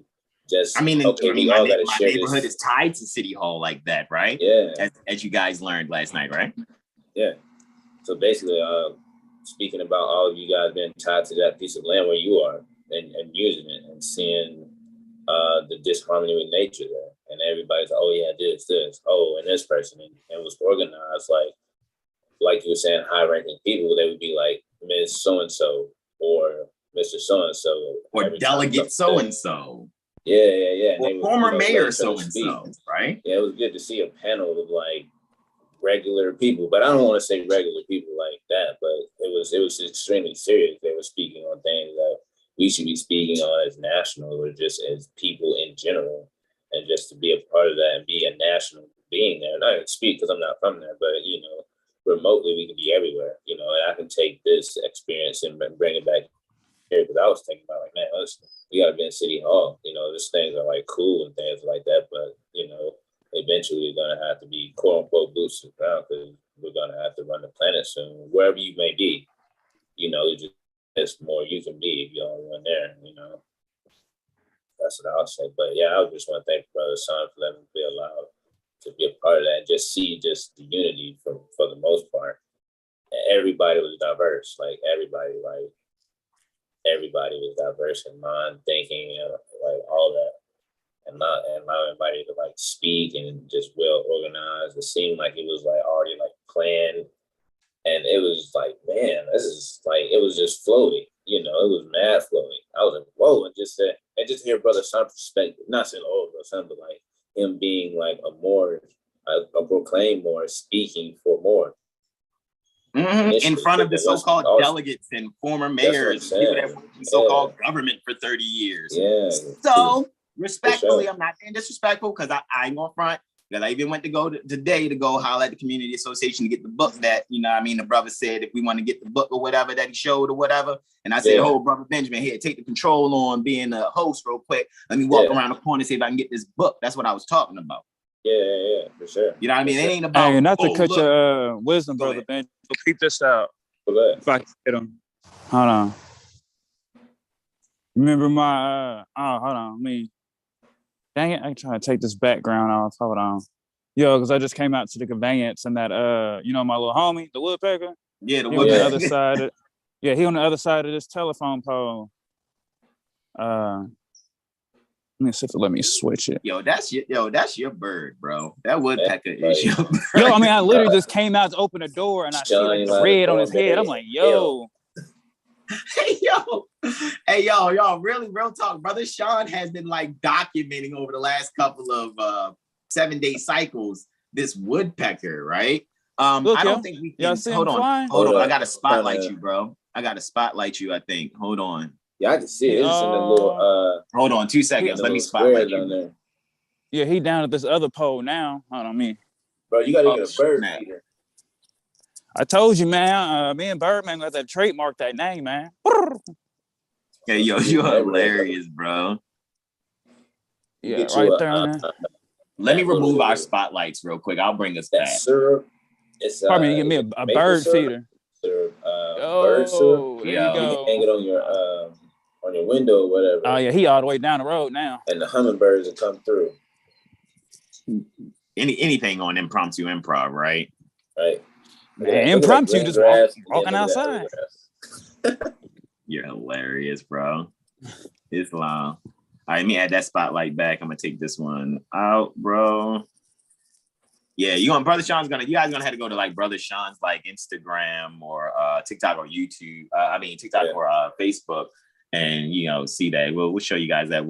just, my neighborhood is tied to City Hall like that, right? Yeah. As you guys learned last night, right? Yeah. So basically, speaking about all of you guys being tied to that piece of land where you are and using it and seeing the disharmony with nature there. And everybody's like, oh yeah, this, and this person. And it was organized like you were saying, high-ranking people, they would be like, Ms. So-and-so or Mr. So-and-so. Or Delegate so-and-so. Yeah. Or former mayor so-and-so, right? Yeah, it was good to see a panel of like regular people, but I don't want to say regular people like that, but it was extremely serious. They were speaking on things that we should be speaking on as national or just as people in general, and just to be a part of that and be a national being there. Not even speak because I'm not from there, but remotely we can be everywhere, and I can take this experience and bring it back here, because I was thinking about like, man, we gotta be in City Hall, these things are like cool and things like that, but eventually we're gonna have to be quote unquote boots to the ground, because we're gonna have to run the planet soon, wherever you may be. It's more you can be if you're the only one there. That's what I'll say. But yeah, I just want to thank Brother Hasan for letting me be allowed to be a part of that and just see just the unity for the most part. And everybody was diverse, everybody was diverse in mind, thinking, like all that, and not allow everybody to like speak and just well organized. It seemed like it was like already like planned, and it was like, man, this is like, it was just floating. It was mad floating. I was like, whoa, and just hear Brother Hasan's perspective, not saying Brother Hasan, but like him being like a proclaimed Moor, speaking for Moor. Mm-hmm. In front of the so-called delegates and former mayors, people that worked in so-called government for 30 years. Yeah. So respectfully, sure. I'm not being disrespectful, because I ain't gonna front. Because I even went to go today to go holler at the community association to get the book that, the brother said if we want to get the book or whatever that he showed or whatever. And I said, oh, Brother Benjamin, here, take the control on being a host real quick. Let me walk around the corner and see if I can get this book. That's what I was talking about. Yeah, for sure. You know what I mean? It ain't about. Hey, not to cut your wisdom, Brother Benjamin. Keep this out. If I can get him. Hold on. Remember my, hold on. Dang it, I can try to take this background off. Hold on. Yo, because I just came out to the conveyance and that, my little homie, the woodpecker. Yeah, the woodpecker. On the other side. He on the other side of this telephone pole. Let me see if it'll let me switch it. That's your bird, bro. That woodpecker is your bird. Yo, I literally just came out to open the door and I see like the red on his head. I'm like, yo. Hey, y'all, really, real talk. Brother Sean has been like documenting over the last couple of 7-day cycles this woodpecker, right? I don't think we can. Hold on. I gotta spotlight you, bro. I think. Hold on. Yeah, I can see it. It's in the little hold on 2 seconds. Let me spotlight you. There. Yeah, he down at this other pole now. Hold on, me. Bro, you gotta get a bird feeder. I told you, man. Me and Birdman got that trademark that name, man. Hey, yo, you're hilarious, bro. Yeah, right there. Let me remove our spotlights real quick. I'll bring us back. Syrup. It's probably give me a bird feeder. Bird syrup. There you go. You can hang it on your window or whatever. Oh yeah, he all the way down the road now. And the hummingbirds will come through. Anything on Impromptu Improv, right? Right. Man, impromptu, just walking outside. You're hilarious, bro. Islam. All right, let me add that spotlight back. I'm gonna take this one out, bro. Yeah, you guys gonna have to go to like Brother Sean's like Instagram or TikTok or YouTube. TikTok or Facebook, and see that. We'll show you guys that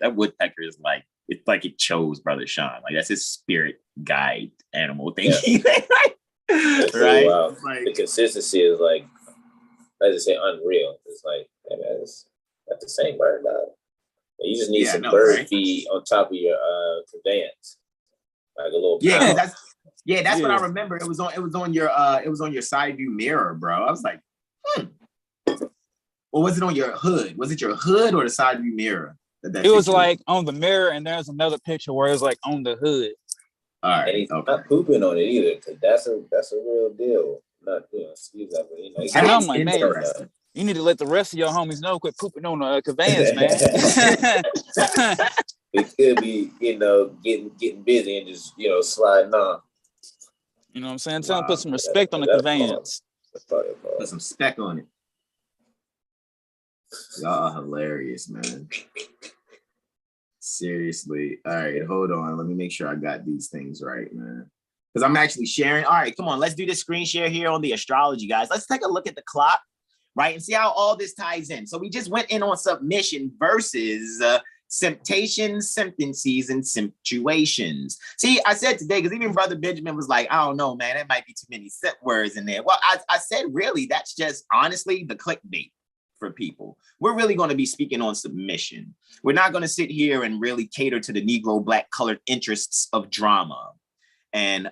that woodpecker is like, it's like it chose Brother Sean. Like that's his spirit guide animal thing. Yeah. Right? Wow. Like, the consistency is like, let's just say, unreal. It's like, that's the same bird dog. You just need some bird feed on top of your conveyance, like a little. That's what I remember. It was on your side view mirror, bro. I was like, or was it on your hood? Was it your hood or the side view mirror? It was like on the mirror, and there's another picture where it was like on the hood. All right, and he's not pooping on it either, because that's a real deal. Not excuse that, but and I'm like, man, you need to let the rest of your homies know, quit pooping on the conveyance, man. It could be, getting busy and just sliding on. You know what I'm saying? Tell them put some respect on the conveyance. Put some spec on it. Y'all are hilarious, man. Seriously. All right, hold on. Let me make sure I got these things right, man. Because I'm actually sharing. All right, come on. Let's do this screen share here on the astrology, guys. Let's take a look at the clock, right? And see how all this ties in. So we just went in on submission versus Simptations, Simpdencies, and Simptuations. See, I said today, because even Brother Benjamin was like, I don't know, man, that might be too many simp words in there. Well, I said, really, that's just honestly the clickbait for people. We're really going to be speaking on submission. We're not going to sit here and really cater to the Negro Black colored interests of drama. And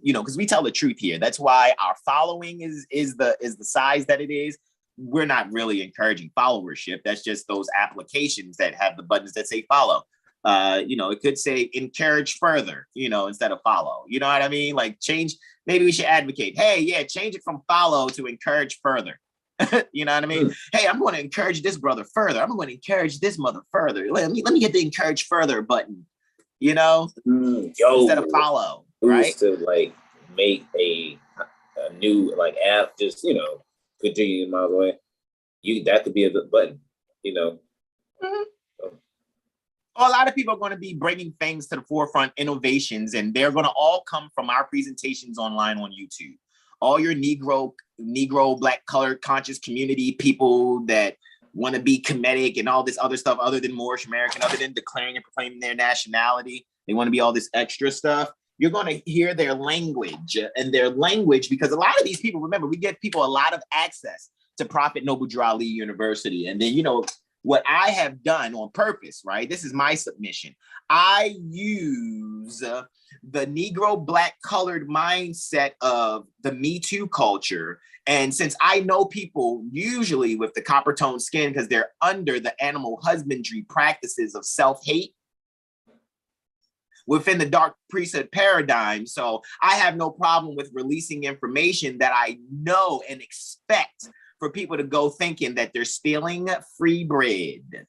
because we tell the truth here. That's why our following is the size that it is. We're not really encouraging followership. That's just those applications that have the buttons that say follow. It could say encourage further, instead of follow. You know what I mean? Like change, maybe we should advocate, hey, yeah, change it from follow to encourage further. You know what I mean? Hey, I'm going to encourage this brother further. I'm going to encourage this mother further. Let me get the encourage further button, instead of follow, right? To like make a new like app, just, continue miles away. That could be a button, Mm-hmm. A lot of people are going to be bringing things to the forefront, innovations, and they're going to all come from our presentations online on YouTube. All your Negro, Black colored conscious community people that want to be comedic and all this other stuff other than Moorish American, other than declaring and proclaiming their nationality. They want to be all this extra stuff. You're going to hear their language because a lot of these people, remember, we give people a lot of access to Prophet Noble Drew Ali University. And then, what I have done on purpose, right? This is my submission. I use the Negro Black colored mindset of the Me Too culture. And since I know people usually with the copper tone skin because they're under the animal husbandry practices of self-hate within the dark priesthood paradigm. So I have no problem with releasing information that I know and expect for people to go thinking that they're stealing free bread,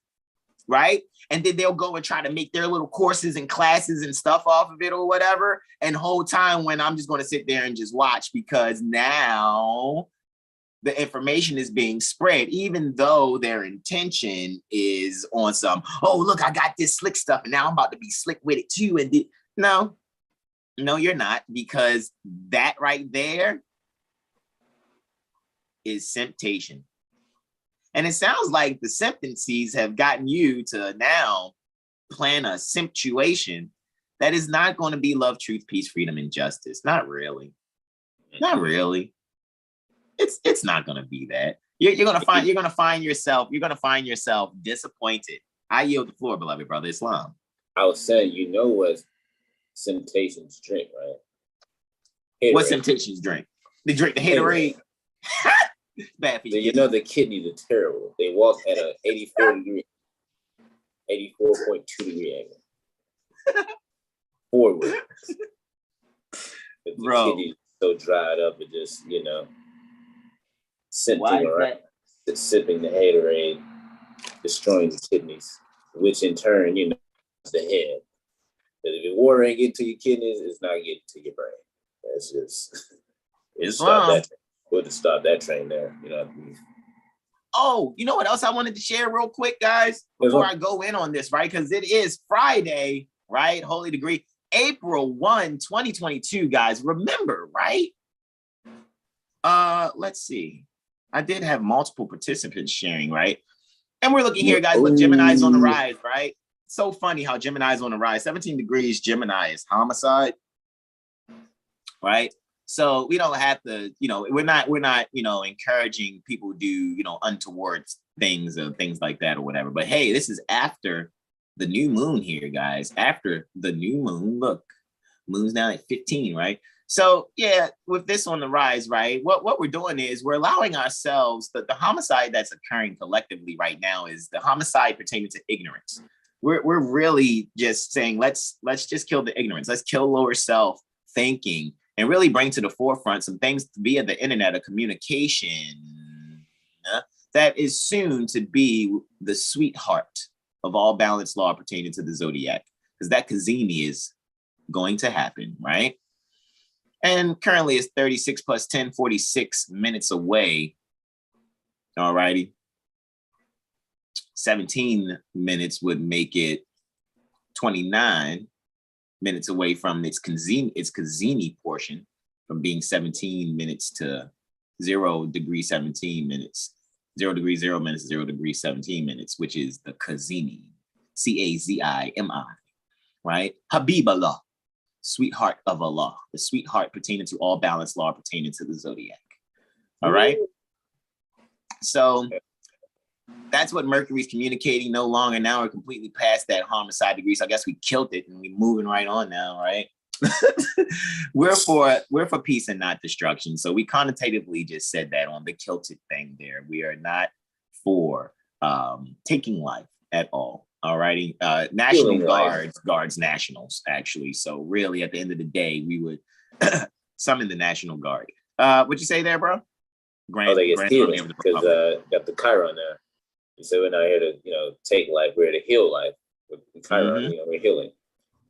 right? And then they'll go and try to make their little courses and classes and stuff off of it or whatever. And whole time when I'm just going to sit there and just watch because now the information is being spread, even though their intention is on some, oh, look, I got this slick stuff and now I'm about to be slick with it too. And no, you're not, because that right there is Simptation. And it sounds like the Simpdencies have gotten you to now plan a Simptuation that is not going to be love, truth, peace, freedom, and justice. Not really. Not really. It's not going to be that. You're going to find yourself disappointed. I yield the floor, beloved brother Islam. I was saying, what Simptations drink, right? Haterade. What Simptations drink? They drink the haterade. Bad for you. The kidneys are terrible. They walk at a 84.2 degree angle. Forward. The kidneys so dried up, it just, sipping the haterade, destroying the kidneys, which in turn, the head. But if the water ain't getting to your kidneys, it's not getting to your brain. That's just, we'll just stop that train there. Oh, you know what else I wanted to share real quick, guys, before I go in on this, right? Because it is Friday, right? Holy Degree, April 1, 2022, guys. Remember, right? Let's see. I did have multiple participants sharing, right? And we're looking here, guys. Look, Gemini's on the rise, right? So funny how Gemini's on the rise. 17 degrees Gemini is homicide, right? So we don't have to, we're not, encouraging people to do, untoward things or things like that or whatever. But hey, this is after the new moon here, guys. After the new moon, look, moon's down at 15, right? So yeah, with this on the rise, right? What we're doing is we're allowing ourselves the homicide that's occurring collectively right now is the homicide pertaining to ignorance. We're really just saying let's just kill the ignorance. Let's kill lower self thinking and really bring to the forefront some things via the internet of communication that is soon to be the sweetheart of all balanced law pertaining to the zodiac, because that Kazemi is going to happen, right? And currently it's 36 plus 10, 46 minutes away. All righty. 17 minutes would make it 29 minutes away from its Kazemi portion, from being 17 minutes to 0 degree 17 minutes, 0 degree 0 minutes, 0 degree 17 minutes, which is the Kazemi Cazimi, right? Habiballah, sweetheart of Allah, the sweetheart pertaining to all balanced law pertaining to the zodiac. All right. So that's what Mercury's communicating no longer. Now we're completely past that homicide degree. So I guess we killed it and we're moving right on now, right? we're for peace and not destruction. So we connotatively just said that on the kilted thing there. We are not for taking life at all. All righty. National Guards nationals, actually. So really at the end of the day, we would summon the National Guard. What'd you say there, bro? They get healing because got the Chiron there. You said we're not here to, take life. We're here to heal life. With Chiron, we're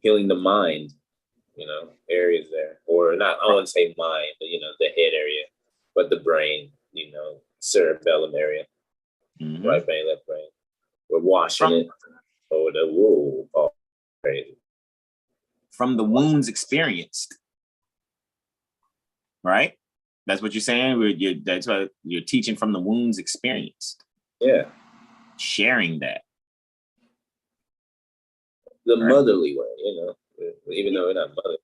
healing the mind, areas there, or not. I wouldn't say mind, but the head area, but the brain, cerebellum area, right brain, left brain. We're washing it over the woo. Oh, crazy. From the wounds experienced, right? That's what you're saying. That's what you're teaching, from the wounds experienced. Yeah. Sharing that. The motherly way, even though we're not motherly,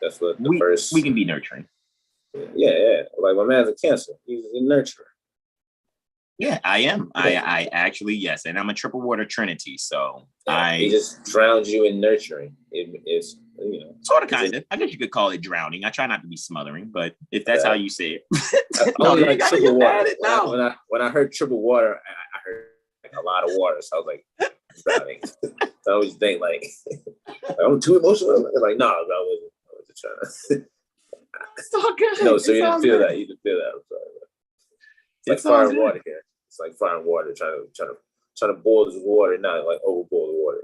that's what we can be nurturing. Yeah. Like my man's a Cancer. He's a nurturer. Yeah, I am. I actually, yes. And I'm a triple water trinity. So he just drowns you in nurturing. It's sort of, kind of. I guess you could call it drowning. I try not to be smothering, but if that's how you say it. Only like triple water. When I heard triple water, I heard like a lot of water. So I was like drowning. So I always think like I'm too emotional. Like, no, I wasn't trying to. It's all good. No, so you didn't feel that. You didn't feel that. I'm sorry. It's like fire and water here. It's like fire and water, trying to boil this water, not like overboil the water.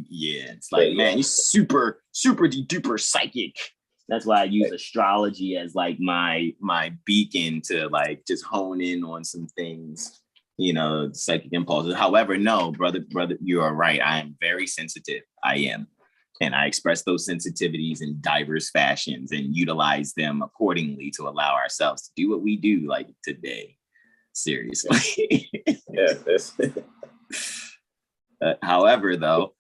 Yeah, it's like, man, you're super duper psychic. That's why I use astrology as like my beacon to like just hone in on some things, psychic impulses. However, no, brother, you are right. I am very sensitive. I am. And I express those sensitivities in diverse fashions and utilize them accordingly to allow ourselves to do what we do, like today. Seriously. Yeah. However, though,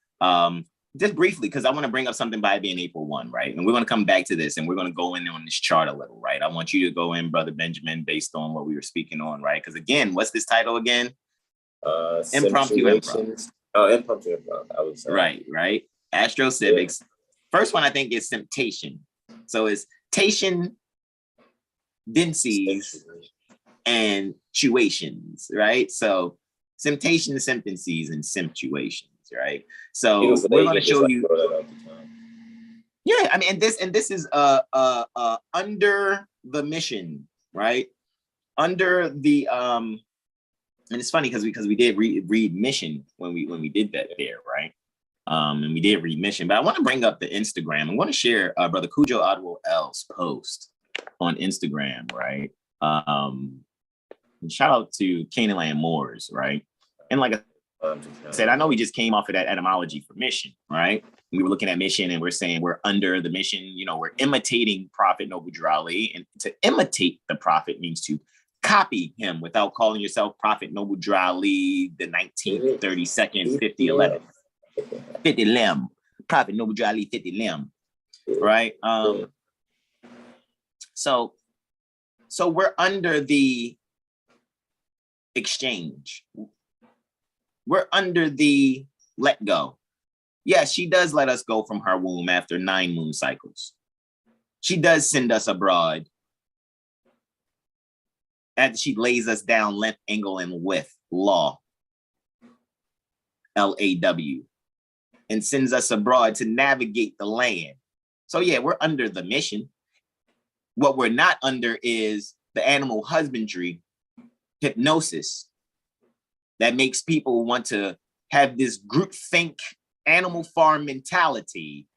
just briefly, because I want to bring up something by being April 1, right? And we're going to come back to this and we're going to go in on this chart a little, right? I want you to go in, Brother Benjamin, based on what we were speaking on, right? Because again, what's this title again? Impromptu Improv. Oh, Impromptu Improv. I would say. Right. AstroCivics. Yeah. First one I think is Simptation. So it's Tation, Dencies, and Tuations, right? So Simptation, Simpdencies, and Simptuations, right? So we're going to show you. Yeah, I mean, and this is under the mission, right? Under the and it's funny because we did read mission when we did that there, right? And we did read mission, but I want to bring up the Instagram. I want to share Brother Cujo Adwell L's post on Instagram, right? And shout out to Canaanland Moors, right? And like I said, I know we just came off of that etymology for mission, right? We were looking at mission and we're saying we're under the mission, we're imitating Prophet Noble Drew Ali. And to imitate the Prophet means to copy him without calling yourself Prophet Noble Drew Ali, the 19th, 32nd, 50, 11th. 50 limb, Prophet Noble Drew Ali 50 limb, right? So we're under the exchange. We're under the let go. Yes, she does let us go from her womb after 9 moon cycles. She does send us abroad. And she lays us down length, angle, and width, law, LAW, and sends us abroad to navigate the land. So yeah, we're under the mission. What we're not under is the animal husbandry hypnosis that makes people want to have this group think animal farm mentality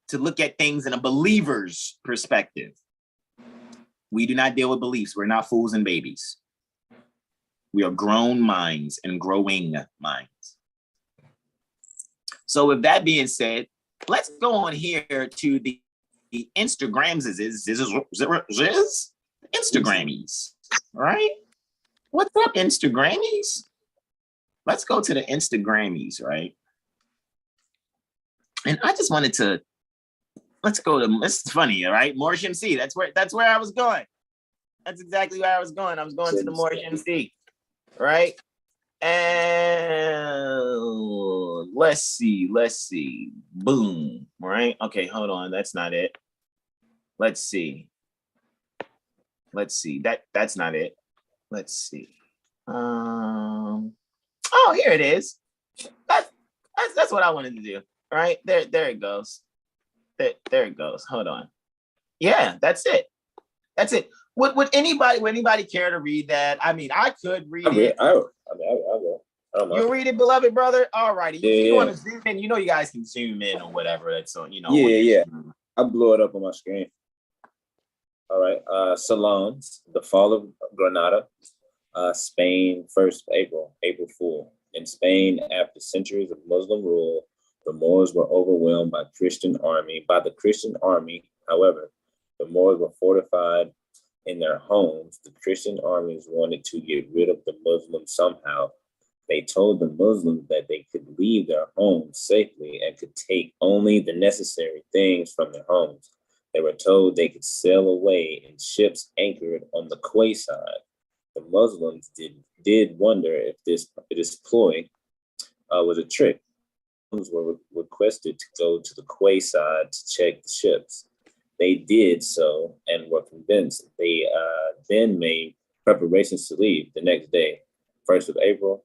to look at things in a believer's perspective. We do not deal with beliefs. We're not fools and babies. We are grown minds and growing minds. So with that being said, let's go on here to the Instagrams. Instagrammies, right? What's up, Instagrammies? let's go to the Instagrammies, right? And I just wanted to, let's go to, it's funny, all right? Moorish MC, that's where I was going. That's exactly where I was going. I was going to the Moorish MC, right? And let's see. Boom, right? Okay, hold on, that's not it. Let's see. That's not it. Let's see. Oh, here it is. That's what I wanted to do. All right, there it goes. There it goes. Hold on. Yeah, that's it. Would anybody care to read that? I mean, I could read it. I will. You read it, beloved brother. All righty. You want to Yeah. zoom in? You know, you guys can zoom in or whatever. That's on. Yeah. I blew it up on my screen. All right. Salons, the fall of Granada, Spain, 1st of April, April Fool. In Spain, after centuries of Muslim rule, the Moors were overwhelmed by the Christian army. However, the Moors were fortified in their homes. The Christian armies wanted to get rid of the Muslims somehow. They told the Muslims that they could leave their homes safely and could take only the necessary things from their homes. They were told they could sail away in ships anchored on the quayside. The Muslims did wonder if this ploy was a trick. Muslims were requested to go to the quayside to check the ships. They did so and were convinced. They then made preparations to leave the next day, 1st of April.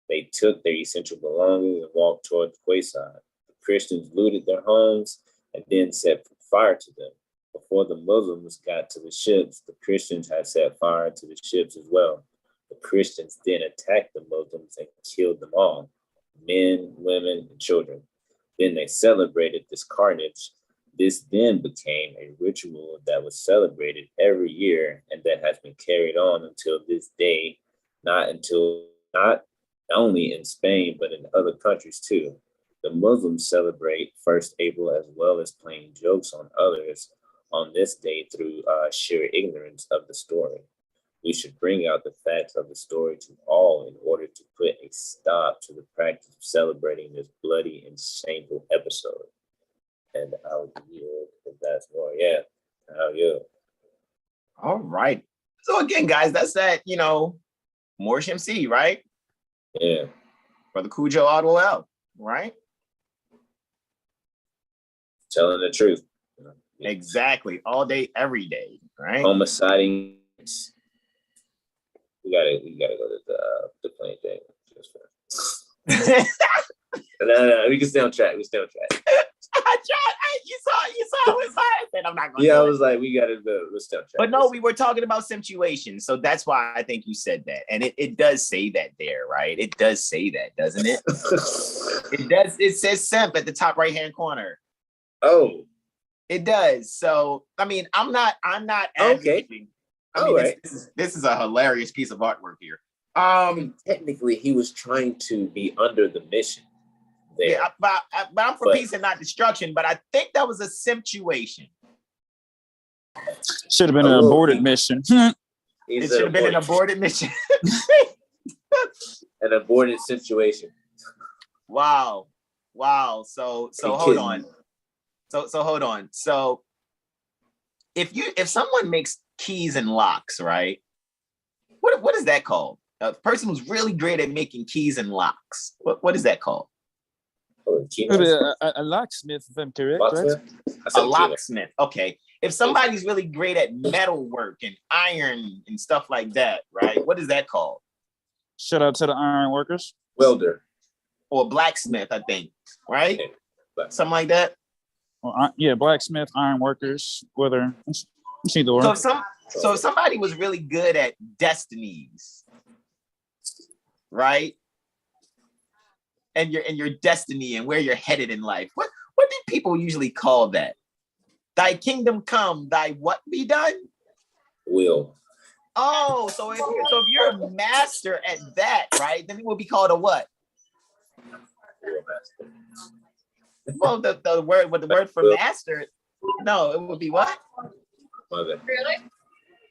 They took their essential belongings and walked toward the quayside. The Christians looted their homes and then set fire to them. Before the Muslims got to the ships, the Christians had set fire to the ships as well. The Christians then attacked the Muslims and killed them all, men, women, and children. Then they celebrated this carnage. This then became a ritual that was celebrated every year and that has been carried on until this day, not only in Spain, but in other countries too. The Muslims celebrate 1st April as well as playing jokes on others on this day through sheer ignorance of the story. We should bring out the facts of the story to all in order to put a stop to the practice of celebrating this bloody and shameful episode. And I'll yield if that's more. Yeah, I'll yield. All right. So again, guys, that's that, Moorish MC, right? Yeah. Brother Cujo Adwell, right? Telling the truth. Exactly. All day, every day, right? Homiciding. We gotta go to the plane thing. No, we can stay on track. I tried. You saw it was hard. And I'm not going. Yeah, I was like, we gotta stay on track. But no, we were talking about Simptuations, so that's why I think you said that, and it does say that there, right? It does say that, doesn't it? It does. It says Simp at the top right hand corner. Oh, it does. So I mean, I'm not advocating. Okay. All right. This is a hilarious piece of artwork here. Technically, he was trying to be under the mission. There. Yeah, but I'm for peace and not destruction. But I think that was a Simptuation. Should have been an aborted mission. It should have been an aborted mission. An aborted situation. Wow. So hold on. So hold on. So if someone makes keys and locks, right? What is that called? A person who's really great at making keys and locks. What is that called? A locksmith, if I'm correct, right? A locksmith. Okay. If somebody's really great at metal work and iron and stuff like that, right? What is that called? Shout out to the iron workers. Welder. Or blacksmith, I think, right? Yeah. Something like that. Well, yeah, blacksmith, iron workers, whether it's either or. So if somebody was really good at destinies, right? And your destiny and where you're headed in life. What do people usually call that? Thy kingdom come, thy what be done? Will. Oh, so if you're a master at that, right? Then it would be called a what? Well, the word for master. No, it would be what? Mother. Really?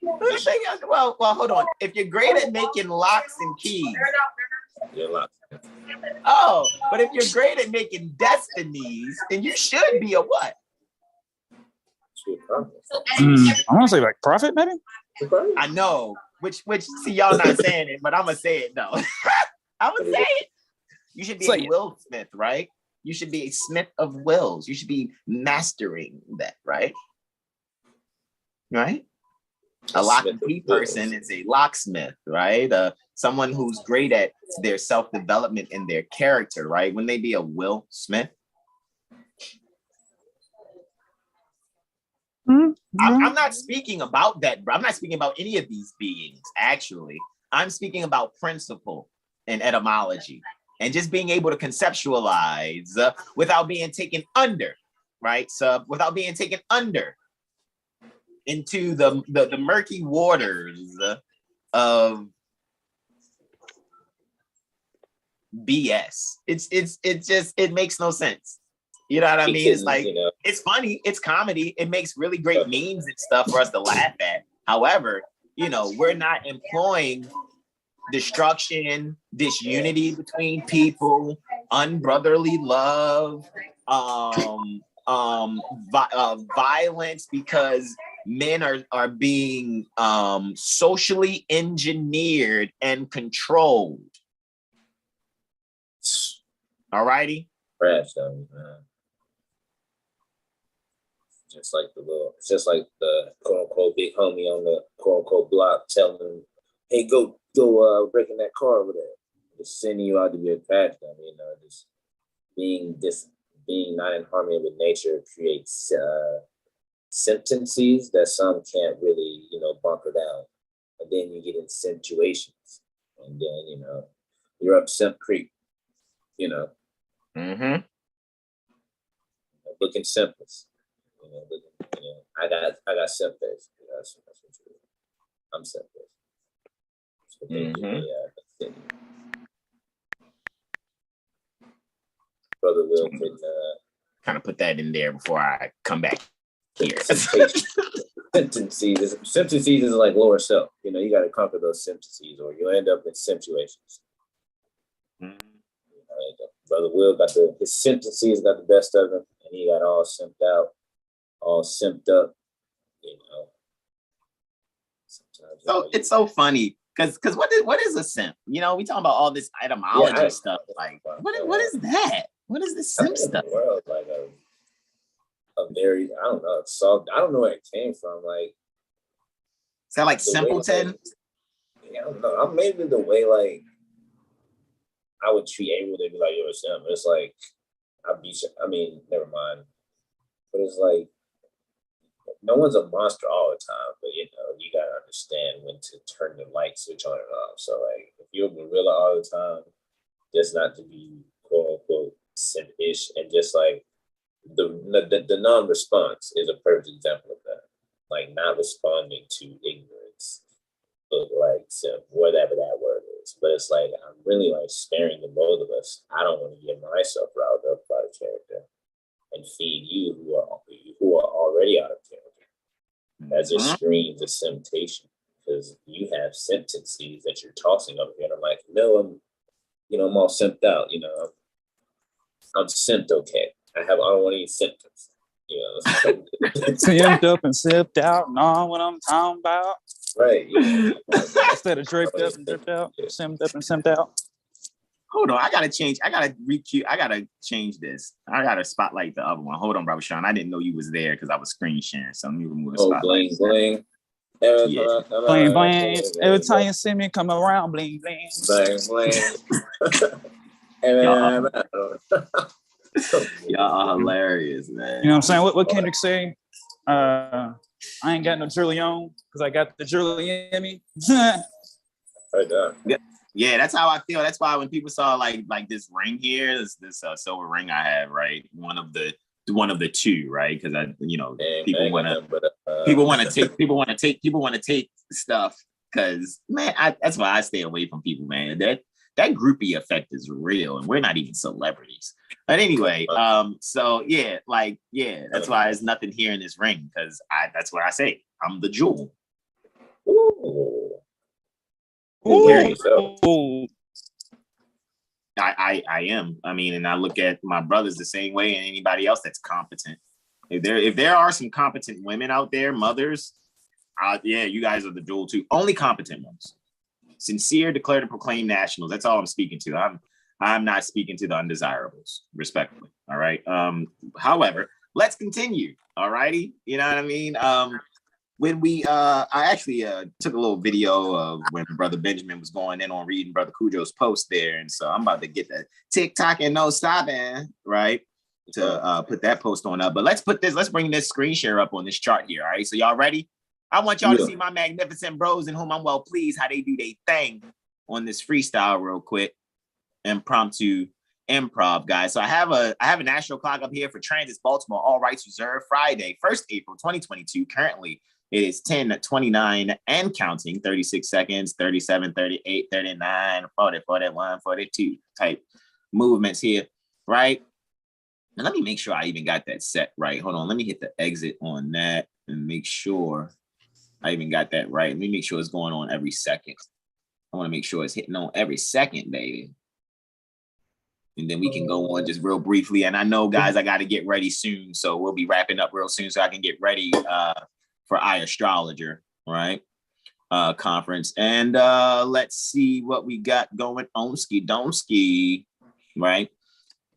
Well, hold on. If you're great at making locks and keys, You're a locksmith. Oh, but if you're great at making destinies, then you should be a what? I want to say like prophet, maybe. I know. Which see, y'all not saying it, but I'm gonna say it though. I'm gonna say it. You should be a will smith, right? You should be a smith of wills. You should be mastering that, right? Right? A lock and key person is a locksmith, right? Someone who's great at their self-development and their character, right? Wouldn't they be a will smith? I'm not speaking about that, bro. I'm not speaking about any of these beings, actually. I'm speaking about principle and etymology and just being able to conceptualize without being taken under, right? So without being taken under into the murky waters of BS. It makes no sense. You know what I mean? It's like, it's funny, it's comedy, it makes really great memes and stuff for us to laugh at. However, you know, we're not employing destruction, disunity between people, unbrotherly love, violence, because men are being socially engineered and controlled. Alrighty? Crash dummies, man. Just like the quote unquote big homie on the quote unquote block telling him, hey, go break in that car over there. Just sending you out to be a crash dummy, you know, just being not in harmony with nature creates Simpdencies that some can't really, you know, bunker down. And then you get in Simptuations. And then, you know, you're up Simp Creek, you know. Mm-hmm. Looking simplest. You know, I got simp face. That's true. I'm simp face. So Brother Will can kind of put that in there before I come back here. Simpdencies is like lower self. You know, you got to conquer those Simpdencies, or you'll end up in Simptuations. Brother Will got his Simpdencies got the best of him, and he got all simped out, all simped up. You know. Sometimes, so it's so funny because what is a simp? You know, we talking about all this etymology stuff. Like, what is that? What is this simp stuff? World, like a very, I don't know, I don't know where it came from. Like, is that like simpleton? I don't know. Maybe the way like I would treat everyone, they'd be like, you're a simp. It's like, never mind. But it's like, no one's a monster all the time, but you know, you gotta understand when to turn the light switch on and off. So like, if you're a gorilla all the time, just not to be quote unquote simp-ish, and just like the non-response is a perfect example of that. Like not responding to ignorance, but like simp, whatever that word is. But it's like, I'm really like sparing the both of us. I don't want to get myself riled up by the character and feed you who are already out of character. That just screams a Simptation, because you have Simpdencies that you're tossing up here. And I'm like, no, I'm all simped out. You know, I'm simped okay. I don't want any symptoms. You know, simped up and sipped out. Know what I'm talking about? Right. Yeah. Instead of draped up and dripped out, simped up and simped out. Hold on, I gotta change this. I gotta spotlight the other one. Hold on, Brother Sean. I didn't know you was there because I was screen sharing. So let me remove the spotlight. Bling. Yeah. Bling bling. Every time you see me come around, bling bling. Bling. Y'all are hilarious, man. You know what I'm saying? What Kendrick say? I ain't got no jewelry on because I got the jewelry in me. Right there. Yeah, that's how I feel. That's why when people saw like this ring here, this silver ring I have, right? One of the two, right? Because people want to take stuff. Because man, that's why I stay away from people, man. That groupie effect is real, and we're not even celebrities. But anyway, so yeah, that's why there's nothing here in this ring, because that's what I say. I'm the jewel. Ooh. Ooh. I am. I mean, and I look at my brothers the same way, and anybody else that's competent. If there are some competent women out there, mothers, yeah, you guys are the jewel too. Only competent ones. Sincere, declared and proclaimed nationals. That's all I'm speaking to. I'm not speaking to the undesirables, respectfully. All right. However, let's continue. All righty. You know what I mean? When I actually took a little video of when Brother Benjamin was going in on reading Brother Cujo's post there. And so I'm about to get the TikTok and no stopping, right? To put that post on up. But let's bring this screen share up on this chart here. All right. So y'all ready? I want y'all to see my magnificent bros in whom I'm well pleased, how they do their thing on this freestyle real quick. Impromptu improv, guys. So I have an astro clock up here for Transits Baltimore, all rights reserved, Friday, 1st April 2022. Currently, it is 10:29 and counting, 36 seconds, 37, 38, 39, 40, 41, 42 type movements here, right? And let me make sure I even got that set right. Hold on, let me hit the exit on that and make sure I even got that right. Let me make sure it's going on every second. I want to make sure it's hitting on every second, baby. And then we can go on just real briefly. And I know, guys, I got to get ready soon. So we'll be wrapping up real soon so I can get ready for iAstrologer, right? Conference. And let's see what we got going on. Ski, right?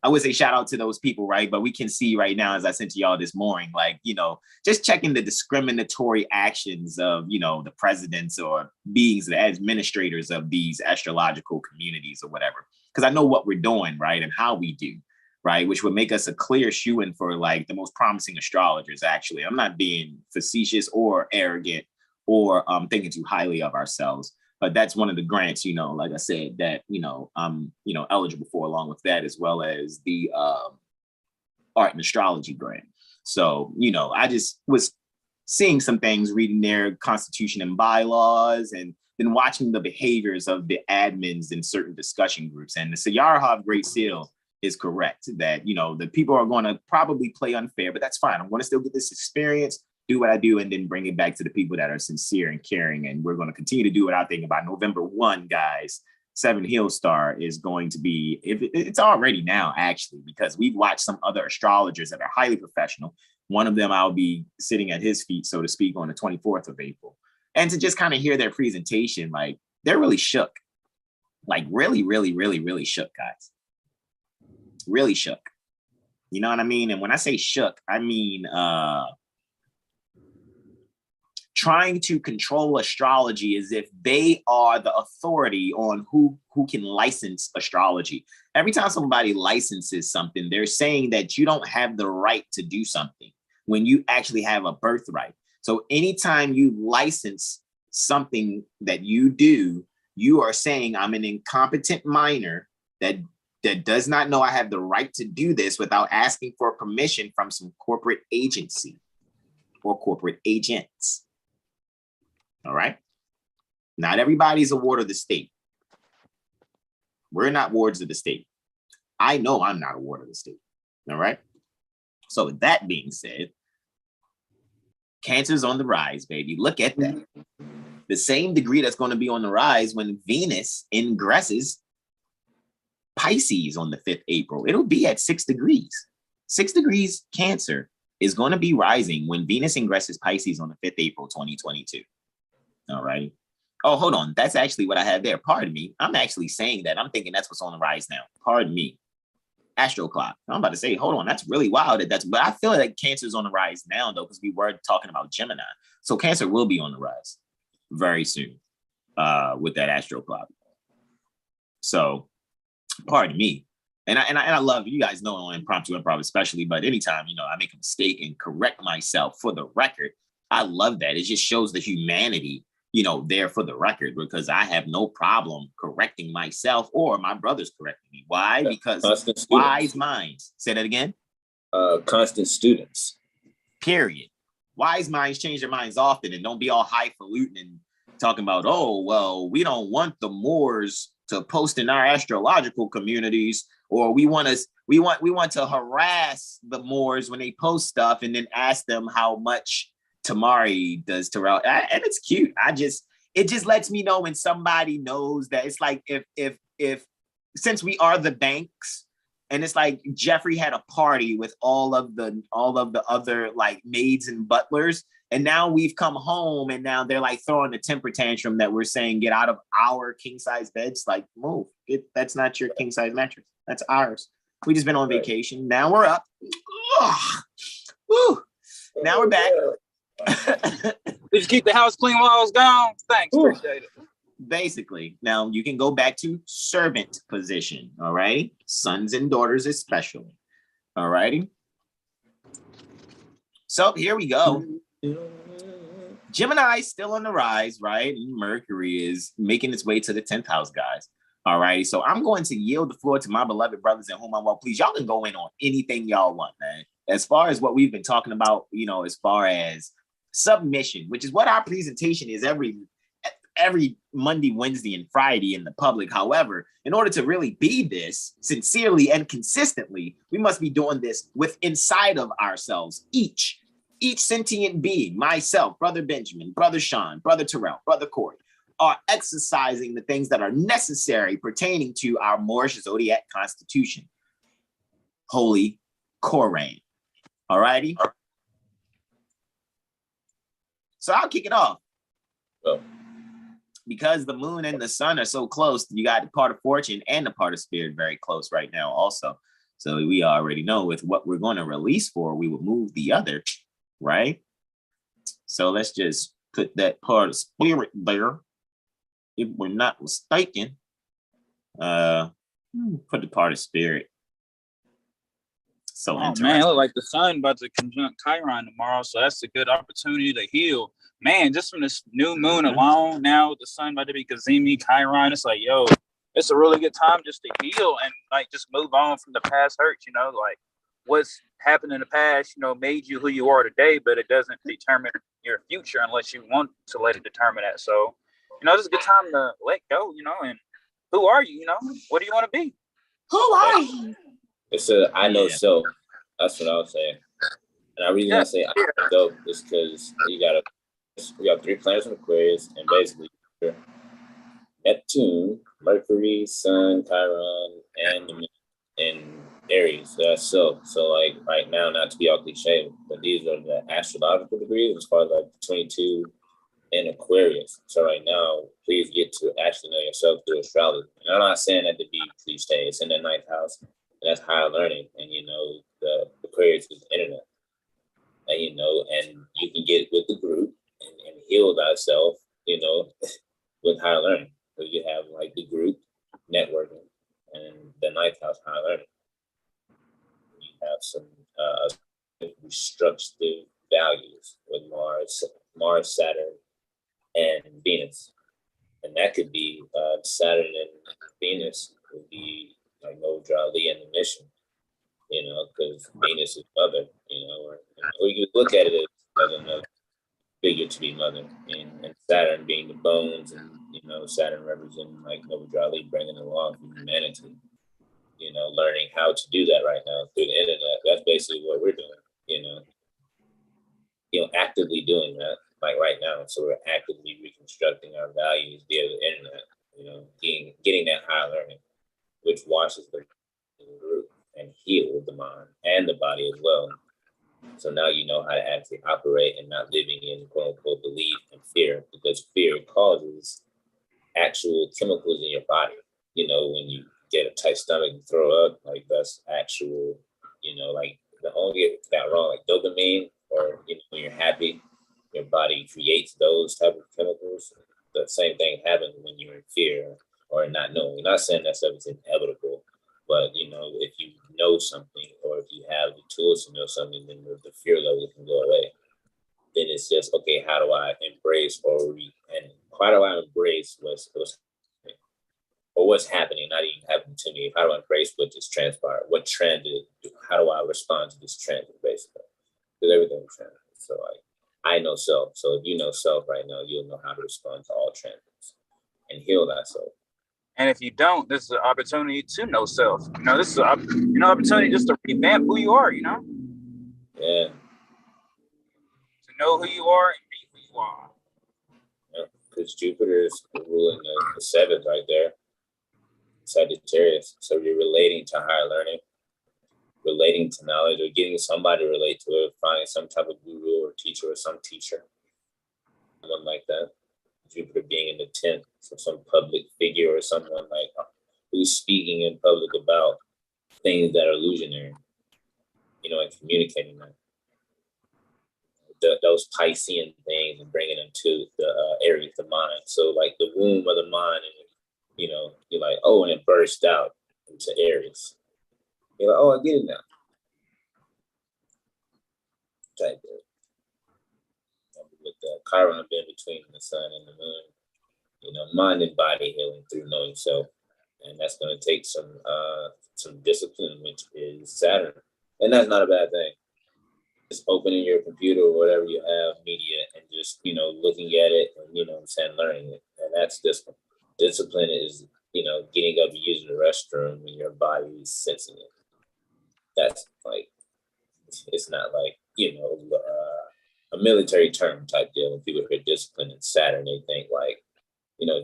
I would say shout out to those people, right? But we can see right now, as I sent to y'all this morning, like, you know, just checking the discriminatory actions of, you know, the presidents or beings, the administrators of these astrological communities or whatever. Because I know what we're doing, right? And how we do, right? Which would make us a clear shoo-in for like the most promising astrologers, actually. I'm not being facetious or arrogant or thinking too highly of ourselves. But that's one of the grants, you know, like I said, that, you know, I'm, you know, eligible for, along with that, as well as the art and astrology grant. So, you know, I just was seeing some things, reading their constitution and bylaws, and then watching the behaviors of the admins in certain discussion groups. And the Sayarhov Great Seal is correct that, you know, the people are going to probably play unfair, but that's fine. I'm going to still get this experience, do what I do, and then bring it back to the people that are sincere and caring. And we're going to continue to do what I think about November 1, guys. 7 Heel Star is going to be, it's already now, actually, because we've watched some other astrologers that are highly professional. One of them, I'll be sitting at his feet, so to speak, on the 24th of April. And to just kind of hear their presentation, like, they're really shook. Like, really, really, really, really shook, guys. Really shook. You know what I mean? And when I say shook, I mean, trying to control astrology as if they are the authority on who can license astrology. Every time somebody licenses something, they're saying that you don't have the right to do something when you actually have a birthright. So anytime you license something that you do, you are saying I'm an incompetent minor that does not know I have the right to do this without asking for permission from some corporate agency or corporate agents. All right. Not everybody's a ward of the state. We're not wards of the state. I know I'm not a ward of the state. All right. So with that being said, Cancer's on the rise, baby. Look at that. The same degree that's going to be on the rise when Venus ingresses Pisces on the 5th April. It'll be at 6 degrees. 6 degrees Cancer is going to be rising when Venus ingresses Pisces on the 5th April, 2022. All right. Oh, hold on. That's actually what I had there. Pardon me. I'm actually saying that. I'm thinking that's what's on the rise now. Pardon me. Astro clock. I'm about to say, hold on. That's really wild. But I feel like Cancer's on the rise now, though, because we were talking about Gemini. So Cancer will be on the rise very soon with that astro clock. So, pardon me. And I love, you guys know on Impromptu Improv especially, but anytime, you know, I make a mistake and correct myself for the record, I love that. It just shows the humanity, you know, there for the record, because I have no problem correcting myself or my brothers correcting me. Why? Because wise minds. Say that again. Constant students. Period. Wise minds change their minds often, and don't be all highfalutin and talking about, oh, well, we don't want the Moors to post in our astrological communities, or we want to harass the Moors when they post stuff and then ask them how much Tamari does Terrell. And it's cute. It just lets me know when somebody knows that. It's like if since we are the banks, and it's like Jeffrey had a party with all of the other like maids and butlers, and now we've come home, and now they're like throwing a temper tantrum that we're saying get out of our king size beds. Like, move. That's not your king size mattress. That's ours. We just been on vacation. Now we're up. Ugh. Woo. Now we're back. Did you keep the house clean while I was gone? Thanks, appreciate it. Basically, now you can go back to servant position. All right, sons and daughters especially. All righty. So here we go. Gemini is still on the rise, right? And Mercury is making its way to the 10th house, guys. All righty. So I'm going to yield the floor to my beloved brothers and whom I want. Please, y'all can go in on anything y'all want, man. As far as what we've been talking about, you know, as far as submission, which is what our presentation is every Monday, Wednesday, and Friday in the public. However, in order to really be this sincerely and consistently, we must be doing this with inside of ourselves. Each sentient being, myself, Brother Benjamin, Brother Sean, Brother Terrell, Brother Corey, are exercising the things that are necessary pertaining to our Moorish zodiac constitution. Holy Koran. All righty? So I'll kick it off. Well, because the moon and the sun are so close, you got the part of fortune and the part of spirit very close right now also. So we already know with what we're going to release for, we will move the other, right? So let's just put that part of spirit there. If we're not mistaken, put the part of spirit. So man, it look like the sun about to conjunct Chiron tomorrow, so that's a good opportunity to heal. Man, just from this new moon alone, now the sun about to be Kazemi, Chiron, it's like, yo, it's a really good time just to heal and like just move on from the past hurts, you know, like what's happened in the past, you know, made you who you are today, but it doesn't determine your future unless you want to let it determine that. So, you know, this is a good time to let go, you know, and who are you, you know? What do you want to be? Who are you? It's a I know self. That's what I was saying. And I really want to say I know self is because we got 3 planets in Aquarius, and basically Neptune, Mercury, Sun, Chiron, and Aries. So that's self. So like right now, not to be all cliche, but these are the astrological degrees as far as like 22 in Aquarius. So right now, please get to actually know yourself through astrology. And I'm not saying that to be cliche. It's in the 9th house, and that's higher learning. And you know, the Aquarius is the internet. And you know, and you can get with the group and heal thyself, you know, with higher learning. So you have like the group networking and the 9th house higher learning. You have some destructive values with Mars, Saturn, and Venus. And that could be Saturn and Venus would be like no Ali and the mission, you know, because Venus is mother, you know, or you could look at it as another figure to be mother, and Saturn being the bones, and you know, Saturn representing like Nova Ali, bringing along humanity, you know, learning how to do that right now through the internet. That's basically what we're doing, you know, actively doing that like right now. So we're actively reconstructing our values via the internet, you know, getting that high learning, which washes the group and heals the mind and the body as well. So now you know how to actually operate and not living in quote unquote belief and fear, because fear causes actual chemicals in your body. You know, when you get a tight stomach and throw up, like that's actual, you know, like the only get that wrong, like dopamine, or you know, when you're happy, your body creates those type of chemicals. The same thing happens when you're in fear or not knowing. I'm not saying that stuff is inevitable, but you know, if you know something, or if you have the tools to know something, then the fear level can go away. Then it's just, okay, how do I embrace and how do I embrace what's happening, or what's happening, not even happening to me? How do I embrace what just transpired? What transit? How do I respond to this transit, basically? Because everything transit. So like, I know self. So if you know self right now, you'll know how to respond to all transits and heal thyself. And if you don't, this is an opportunity to know self. You know, this is an opportunity just to revamp who you are, you know? Yeah. To know who you are and be who you are. Yeah, because Jupiter is ruling the 7th right there. Sagittarius. So you're relating to higher learning, relating to knowledge, or getting somebody to relate to it, finding some type of guru or teacher or some teacher, someone like that. Jupiter being in the 10th, so some public figure or someone like who's speaking in public about things that are illusionary, and communicating them. Those Piscean things and bringing them to the Aries, the mind. So like the womb of the mind, and you're like, oh, and it burst out into Aries. You're like, oh, I get it now. Type of. With the Chiron being between the sun and the moon, mind and body healing through knowing self, and that's going to take some discipline, which is Saturn, and that's not a bad thing. Just opening your computer or whatever you have, media, and just looking at it and learning it, and that's discipline. Discipline is getting up and using the restroom when your body is sensing it. That's like, it's not like a military term type deal. When people hear discipline and Saturn, they think like,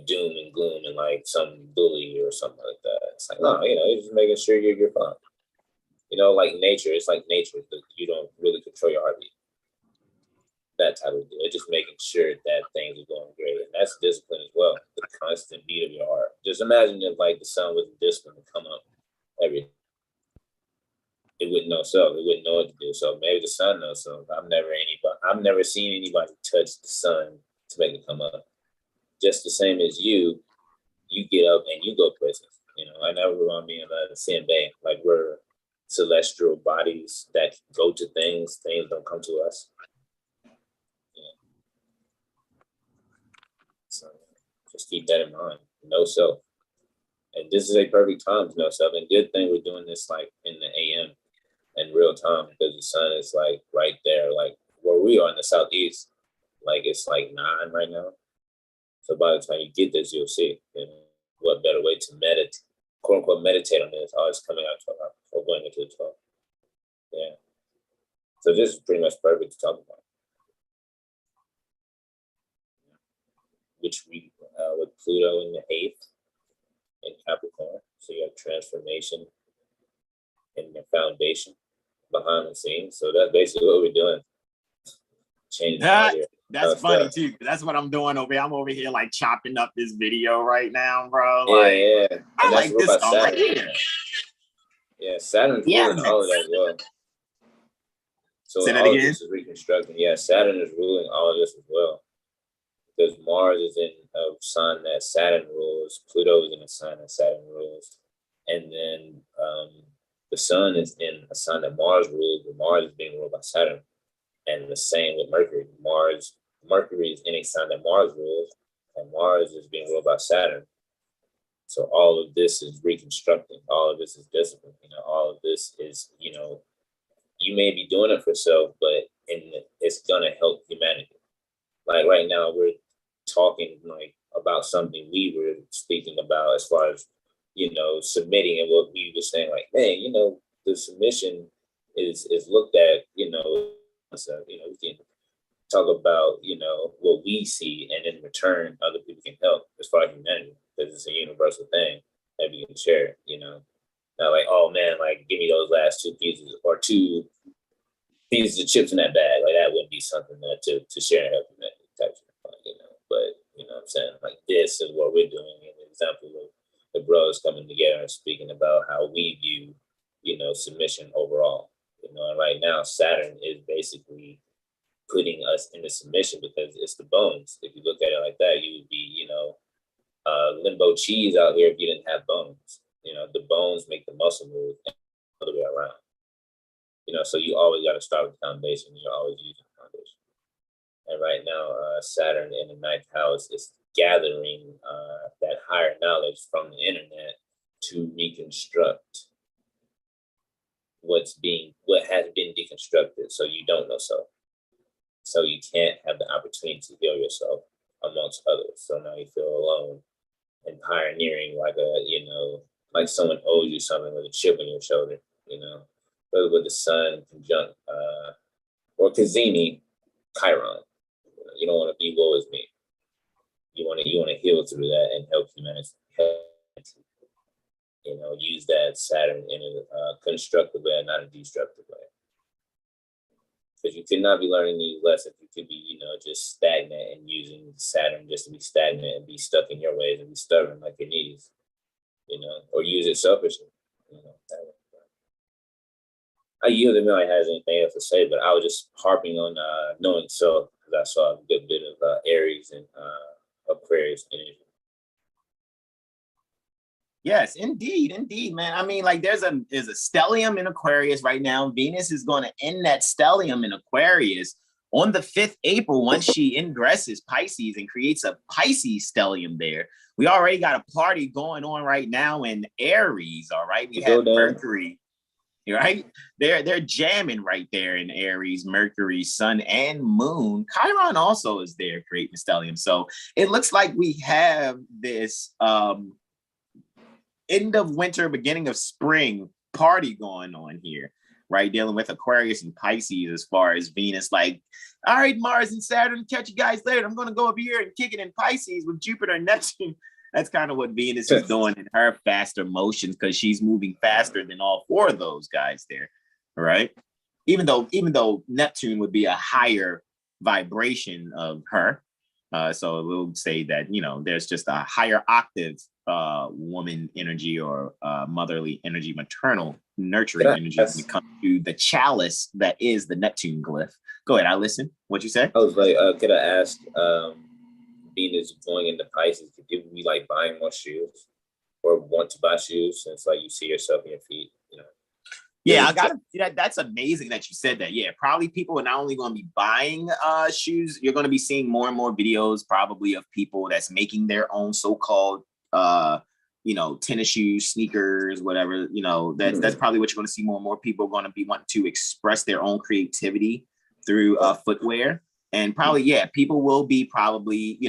doom and gloom and like some bully or something like that. It's like, no, you're just making sure you're fine. Like nature, it's like nature. You don't really control your heartbeat. That type of deal. It's just making sure that things are going great. And that's discipline as well. The constant beat of your heart. Just imagine if like the sun was discipline to come up every day. It wouldn't know self. It wouldn't know what to do. So maybe the sun knows self. I've never seen anybody touch the sun to make it come up. Just the same as you get up and you go places. I never want to be in the same bay. Like we're celestial bodies that go to things. Things don't come to us. So just keep that in mind. Know self. And this is a perfect time to know self. And good thing we're doing this like in the AM in real time, because the sun is like right there, like where we are in the southeast. Like it's like 9 right now. So by the time you get this, you'll see. What better way to meditate, quote unquote, meditate on this? Oh, it's coming out 12 hours, or going into the 12. Yeah. So this is pretty much perfect to talk about. Which we with Pluto in the 8th in Capricorn. So you have transformation in the foundation behind the scenes. So that's basically what we're doing. Changing that's funny too. That's what I'm doing over here. I'm over here like chopping up this video right now, bro. Yeah. I like this song right here. Yeah, Saturn's ruling all of that as well. So say that all again? of this is reconstructing. Yeah, Saturn is ruling all of this as well. Because Mars is in a sign that Saturn rules. Pluto is in a sign that Saturn rules. And then the sun is in a sign that Mars rules, but Mars is being ruled by Saturn. And the same with Mercury. Mercury is in a sign that Mars rules, and Mars is being ruled by Saturn. So all of this is reconstructing. All of this is discipline. All of this is, you may be doing it for self, but it's gonna help humanity. Like right now, we're talking like about something we were speaking about as far as submitting, and what we were saying. Like, man, the submission is looked at. So we can talk about what we see, and in return, other people can help as far as humanity, because it's a universal thing that we can share. Not like, oh man, like give me those last 2 pieces or 2 pieces of chips in that bag. Like that wouldn't be something that to share and help humanity type of thing, But what I'm saying, like this is what we're doing. An example of the brothers coming together and speaking about how we view, submission overall. And right now Saturn is basically putting us into submission because it's the bones. If you look at it like that, you would be, limbo cheese out here if you didn't have bones. The bones make the muscle move and the other way around. So you always got to start with the foundation. You're always using the foundation. And right now, Saturn in the 9th house is gathering that higher knowledge from the internet to reconstruct what has been deconstructed. So you don't know self. So you can't have the opportunity to heal yourself amongst others. So now you feel alone and pioneering like like someone owes you something with a chip on your shoulder, whether with the sun conjunct or Kazemi, Chiron. You don't want to be woe is me. You want to heal through that and help humanity. use that Saturn in a constructive way and not a destructive way. Because you could not be learning these lessons. You could be, just stagnant and using Saturn just to be stagnant and be stuck in your ways and be stubborn like it needs, or use it selfishly. I yield if anybody has anything else to say, but I was just harping on knowing self because I saw a good bit of Aries and Aquarius energy. Yes, indeed, man. I mean, like there's a stellium in Aquarius right now. Venus is going to end that stellium in Aquarius on the 5th April once she ingresses Pisces and creates a Pisces stellium there. We already got a party going on right now in Aries, all right? We have Mercury, right? They're jamming right there in Aries, Mercury, Sun, and Moon. Chiron also is there creating a stellium. So it looks like we have this end of winter, beginning of spring party going on here, right? Dealing with Aquarius and Pisces as far as Venus, like, all right, Mars and Saturn, catch you guys later. I'm going to go over here and kick it in Pisces with Jupiter and Neptune. That's kind of what Venus is doing in her faster motions because she's moving faster than all four of those guys there, right? Even though Neptune would be a higher vibration of her. So we'll say that, there's just a higher octave woman energy or motherly energy, maternal nurturing energy when it comes to the chalice that is the Neptune glyph. Go ahead, I listen. What'd you say? I was like, could I ask Venus going into Pisces, could you be like buying more shoes or want to buy shoes since like you see yourself in your feet, Yeah, I gotta. That's amazing that you said that. Yeah, probably people are not only going to be buying shoes. You're going to be seeing more and more videos, probably of people that's making their own so-called, tennis shoes, sneakers, whatever. That's probably what you're going to see. More and more people are going to be wanting to express their own creativity through footwear, and probably people will be probably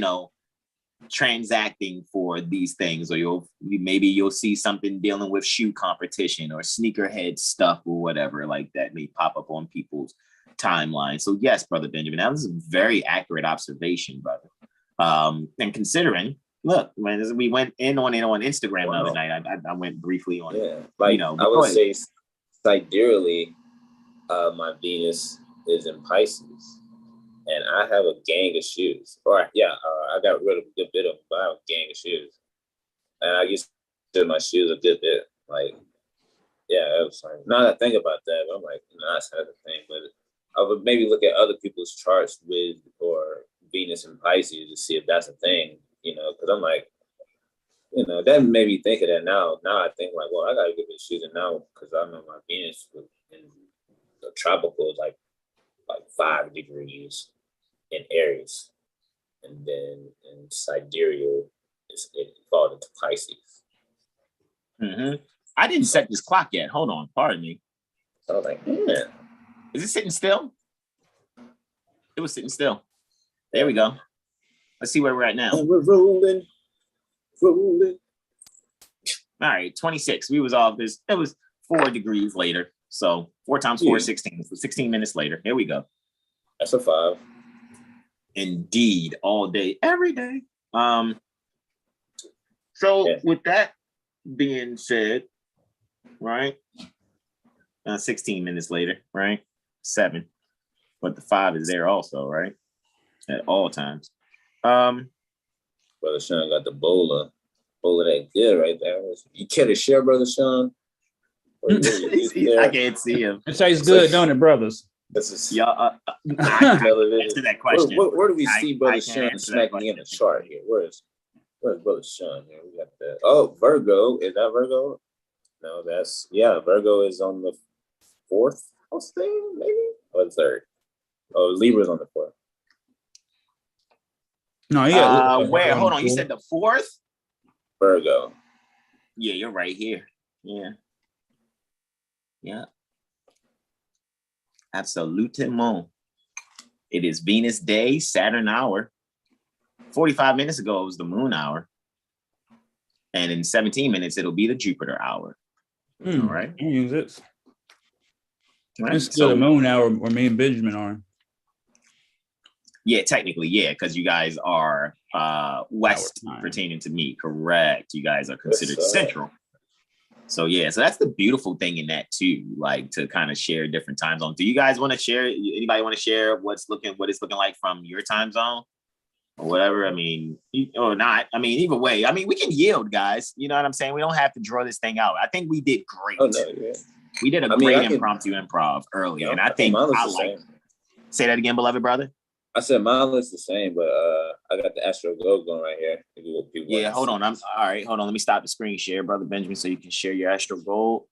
transacting for these things, or you'll see something dealing with shoe competition or sneakerhead stuff or whatever like that may pop up on people's timeline. So yes, Brother Benjamin, that was a very accurate observation, brother. And considering, look, when we went in on it on Instagram the other night, I went briefly on I would say sidereally, my Venus is in Pisces. And I have a gang of shoes. I got rid of a good bit of them, but I have a gang of shoes. And I used to my shoes a good bit. Like, it was fine. Now that I think about that, I'm like, that's not the thing. But I would maybe look at other people's charts with or Venus and Pisces to see if that's a thing, because I'm like, that made me think of that now. Now I think like, well, I got to get these shoes now because I know my Venus in the tropical is like 5 degrees. In Aries, and then in sidereal, it falls into Pisces. Mm-hmm. I didn't set this clock yet. Hold on, pardon me. So I was like, is it sitting still? It was sitting still. There we go. Let's see where we're at now. And we're rolling. All right, 26. We was off this. It was 4 degrees later. So 4 times 4 is 16. So 16 minutes later. Here we go. That's a 5. Indeed, all day, every day. With that being said, right? 16 minutes later, right? 7. But the 5 is there also, right? At all times. Brother Sean got the bowler that good right there. You care to share, Brother Sean? I can't see him. It tastes good, don't it, brothers? This is answer that question. Where do we see Brother Sean smacking in the chart here? Where's Brother Sean here? We got that. Oh, Virgo. Is that Virgo? No, Virgo is on the 4th house thing, maybe? Or the 3rd. Oh, Libra's on the 4th. No, where? Hold on. You said the 4th? Virgo. Yeah, you're right here. Yeah. Absolutement. It is Venus day, Saturn hour. 45 minutes ago, it was the moon hour. And in 17 minutes, it'll be the Jupiter hour. All right. Use it. Right. It's still the moon hour where me and Benjamin are. Yeah, technically, because you guys are west pertaining to me. Correct. You guys are considered central. So yeah, so that's the beautiful thing in that too, like to kind of share different time zones. Do you guys want to share? Anybody want to share what it's looking like from your time zone or whatever? I mean, or not. I mean, either way. I mean, we can yield, guys. You know what I'm saying? We don't have to draw this thing out. I think we did great. Oh, no, yeah. We did a great impromptu improv earlier, and I think I like. Say that again, beloved brother. I said mine looks the same, but I got the Astro Go going right here. Yeah, hold on. All right. Hold on. Let me stop the screen share, brother Benjamin, so you can share your Astro Gold.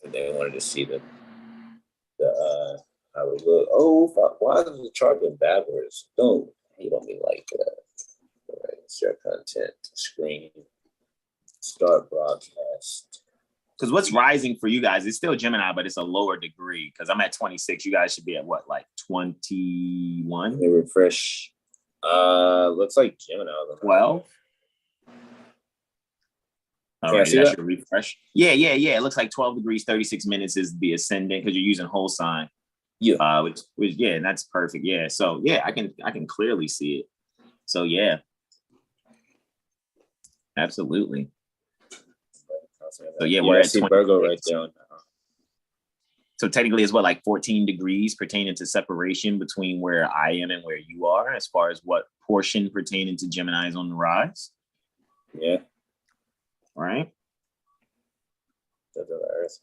And they wanted to see the how it look. Oh, fuck. Why is the chart been backwards? Don't hate on me like that. All right, share content, screen, start broadcast. Because what's rising for you guys? It's still Gemini, but it's a lower degree. Because I'm at 26. You guys should be at what, like 21? Let me refresh. Looks like Gemini. 12. All right, that should refresh. Yeah. It looks like 12 degrees, 36 minutes is the ascendant because you're using whole sign. Yeah. Which yeah, and that's perfect. Yeah. So yeah, I can clearly see it. So yeah. Absolutely. So yeah, we're at Virgo right there. So technically it's what, like 14 degrees pertaining to separation between where I am and where you are, as far as what portion pertaining to Gemini is on the rise. Yeah. Right. That's hilarious.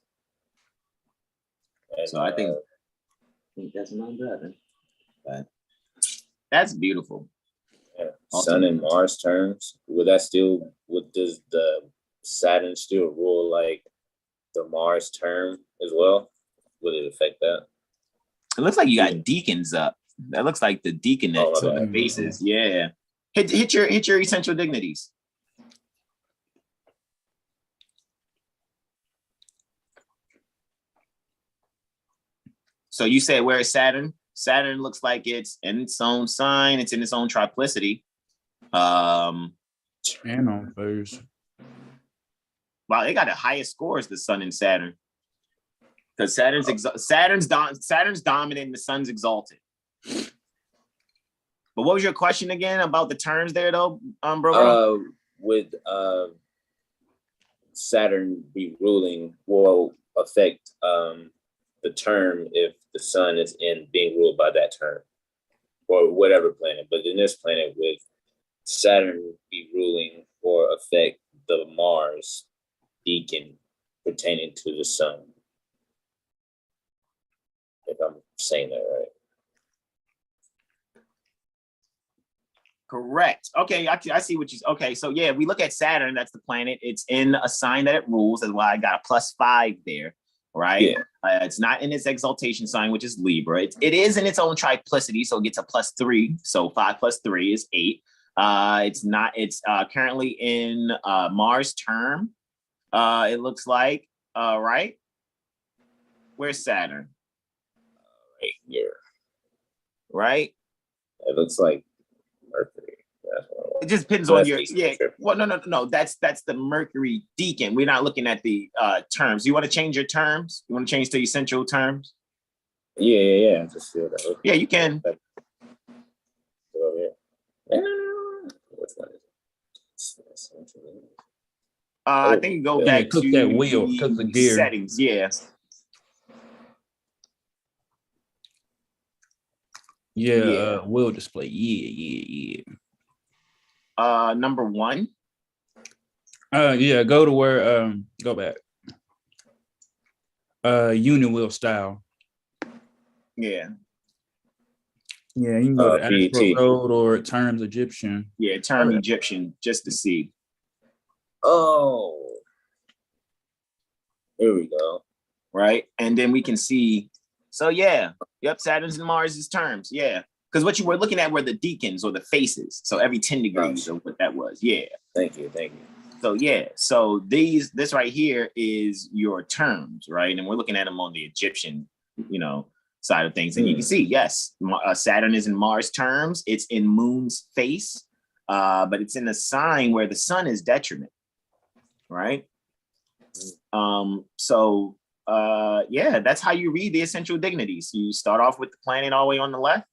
And, so I think that's not bad. But that's beautiful. Yeah. Sun and Mars terms. Would does the Saturn still rule like the Mars term as well? Would it affect that? It looks like you got deacons up. That looks like the deaconates on the faces. Yeah. Hit your essential dignities. So you said, where is Saturn? Saturn looks like it's in its own sign. It's in its own triplicity. And on phase. Wow, they got the highest scores, the Sun and Saturn. Because Saturn's dominant and the Sun's exalted. But what was your question again about the terms there, though, bro? Would Saturn be ruling will affect the term if the Sun is being ruled by that term or whatever planet? But in this planet, would Saturn be ruling or affect the Mars deacon pertaining to the Sun? If I'm saying that right. Correct. Okay, I see what you. Okay, so yeah, we look at Saturn. That's the planet. It's in a sign that it rules. That's why I got a +5 there. Right. Yeah. It's not in its exaltation sign, which is Libra. It is in its own triplicity, so it gets a +3. So 5 + 3 is 8. It's not. It's currently in Mars term. It looks like. Right. Where's Saturn? Right here. Right. It looks like Mercury. It just depends on your Well, no. That's the Mercury deacon. We're not looking at the terms. You want to change your terms? You want to change to essential terms? Yeah. Just feel that. Yeah, you can. Which one is it? I think you go back to that wheel, click the gear settings. Yeah. Yeah. Wheel display. Yeah. Number 1. Yeah, go to where go back. Uniwheel style. Yeah. Yeah, you can go to Astro Code or Terms Egyptian. Yeah, term Egyptian, just to see. Oh. Here we go. Right. And then we can see. So yeah. Yep, Saturn's and Mars' terms. Yeah. Because what you were looking at were the deacons or the faces. So every 10 degrees of what that was. Yeah. Thank you. So yeah. So this right here is your terms, right? And we're looking at them on the Egyptian, side of things. And you can see, yes, Saturn is in Mars terms. It's in Moon's face, but it's in a sign where the Sun is detriment, right? So that's how you read the essential dignities. You start off with the planet all the way on the left.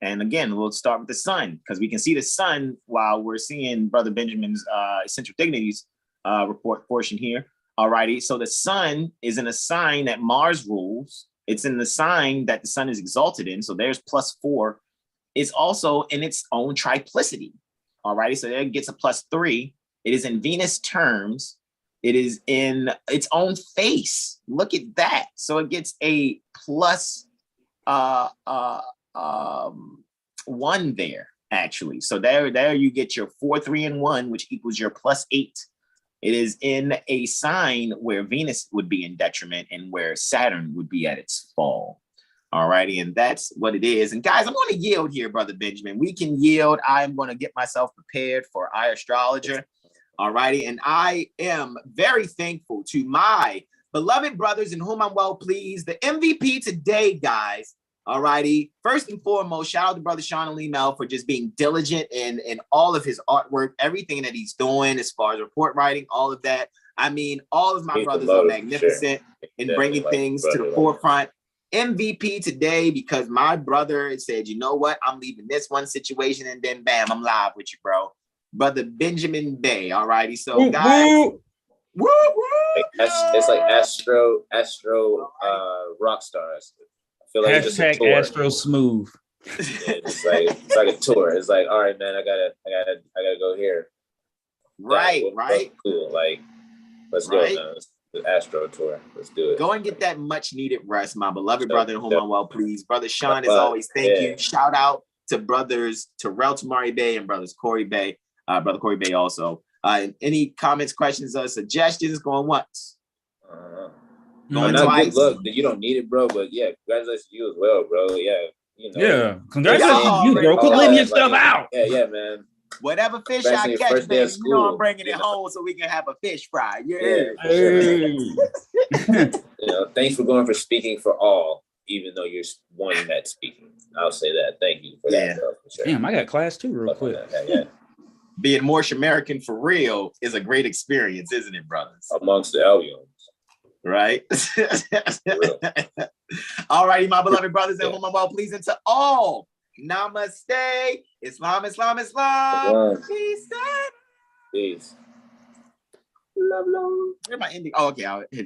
And again, we'll start with the Sun because we can see the Sun while we're seeing Brother Benjamin's essential dignities report portion here. Alrighty, so the sun is in a sign that Mars rules. It's in the sign that the sun is exalted in. So there's +4. It's also in its own triplicity. Alrighty, so there it gets a +3. It is in Venus terms. It is in its own face. Look at that. So it gets a +1 there, actually. So there you get your 4, 3, and 1, which equals your +8. It is in a sign where Venus would be in detriment and where Saturn would be at its fall. All righty, and that's what it is. And guys, I'm going to yield here, Brother Benjamin. We can yield. I'm going to get myself prepared for iAstrologer. All righty, and I am very thankful to my beloved brothers in whom I'm well pleased. The MVP today, guys. All righty. First and foremost, shout out to Brother Sean Ali Mel for just being diligent in all of his artwork, everything that he's doing as far as report writing, all of that. I mean, all of my brothers are magnificent in bringing things to the forefront. MVP today because my brother said, you know what? I'm leaving this one situation and then bam, I'm live with you, bro. Brother Benjamin Bey. All righty. So guys, it's like Astro rock stars. I feel like it's just a tour. Astro Smooth. It's like a tour. It's like, all right, man, I gotta go here. Right. Cool. Like, let's go now. The Astro tour. Let's do it. Go and get that much needed rest, my beloved brother in whom I'm well pleased. Brother Sean, as always, thank you. Shout out to brothers Terrell Tamari Bey and brothers Corey Bey. Brother Corey Bey also. Any comments, questions, or suggestions? Going once. Going twice. Good luck. You don't need it, bro. But yeah, congratulations to you as well, bro. Yeah, you know. Yeah, congratulations to you, bro. Quit letting your stuff out. Yeah, man. Whatever fish I catch, man, you know I'm bringing it home so we can have a fish fry. Yeah. You know, thanks for going for speaking for all, even though you're one that's speaking. I'll say that. Thank you for that. Bro, for sure. Damn, I got class too, real quick. Yeah. Being Moorish American for real is a great experience, isn't it, brothers? Amongst the aliens. Right? All righty, my beloved brothers and whom I'm well pleasing to all. Namaste. Islam. Peace. Peace. Love. Where's my ending? Oh, okay. I'll hit it.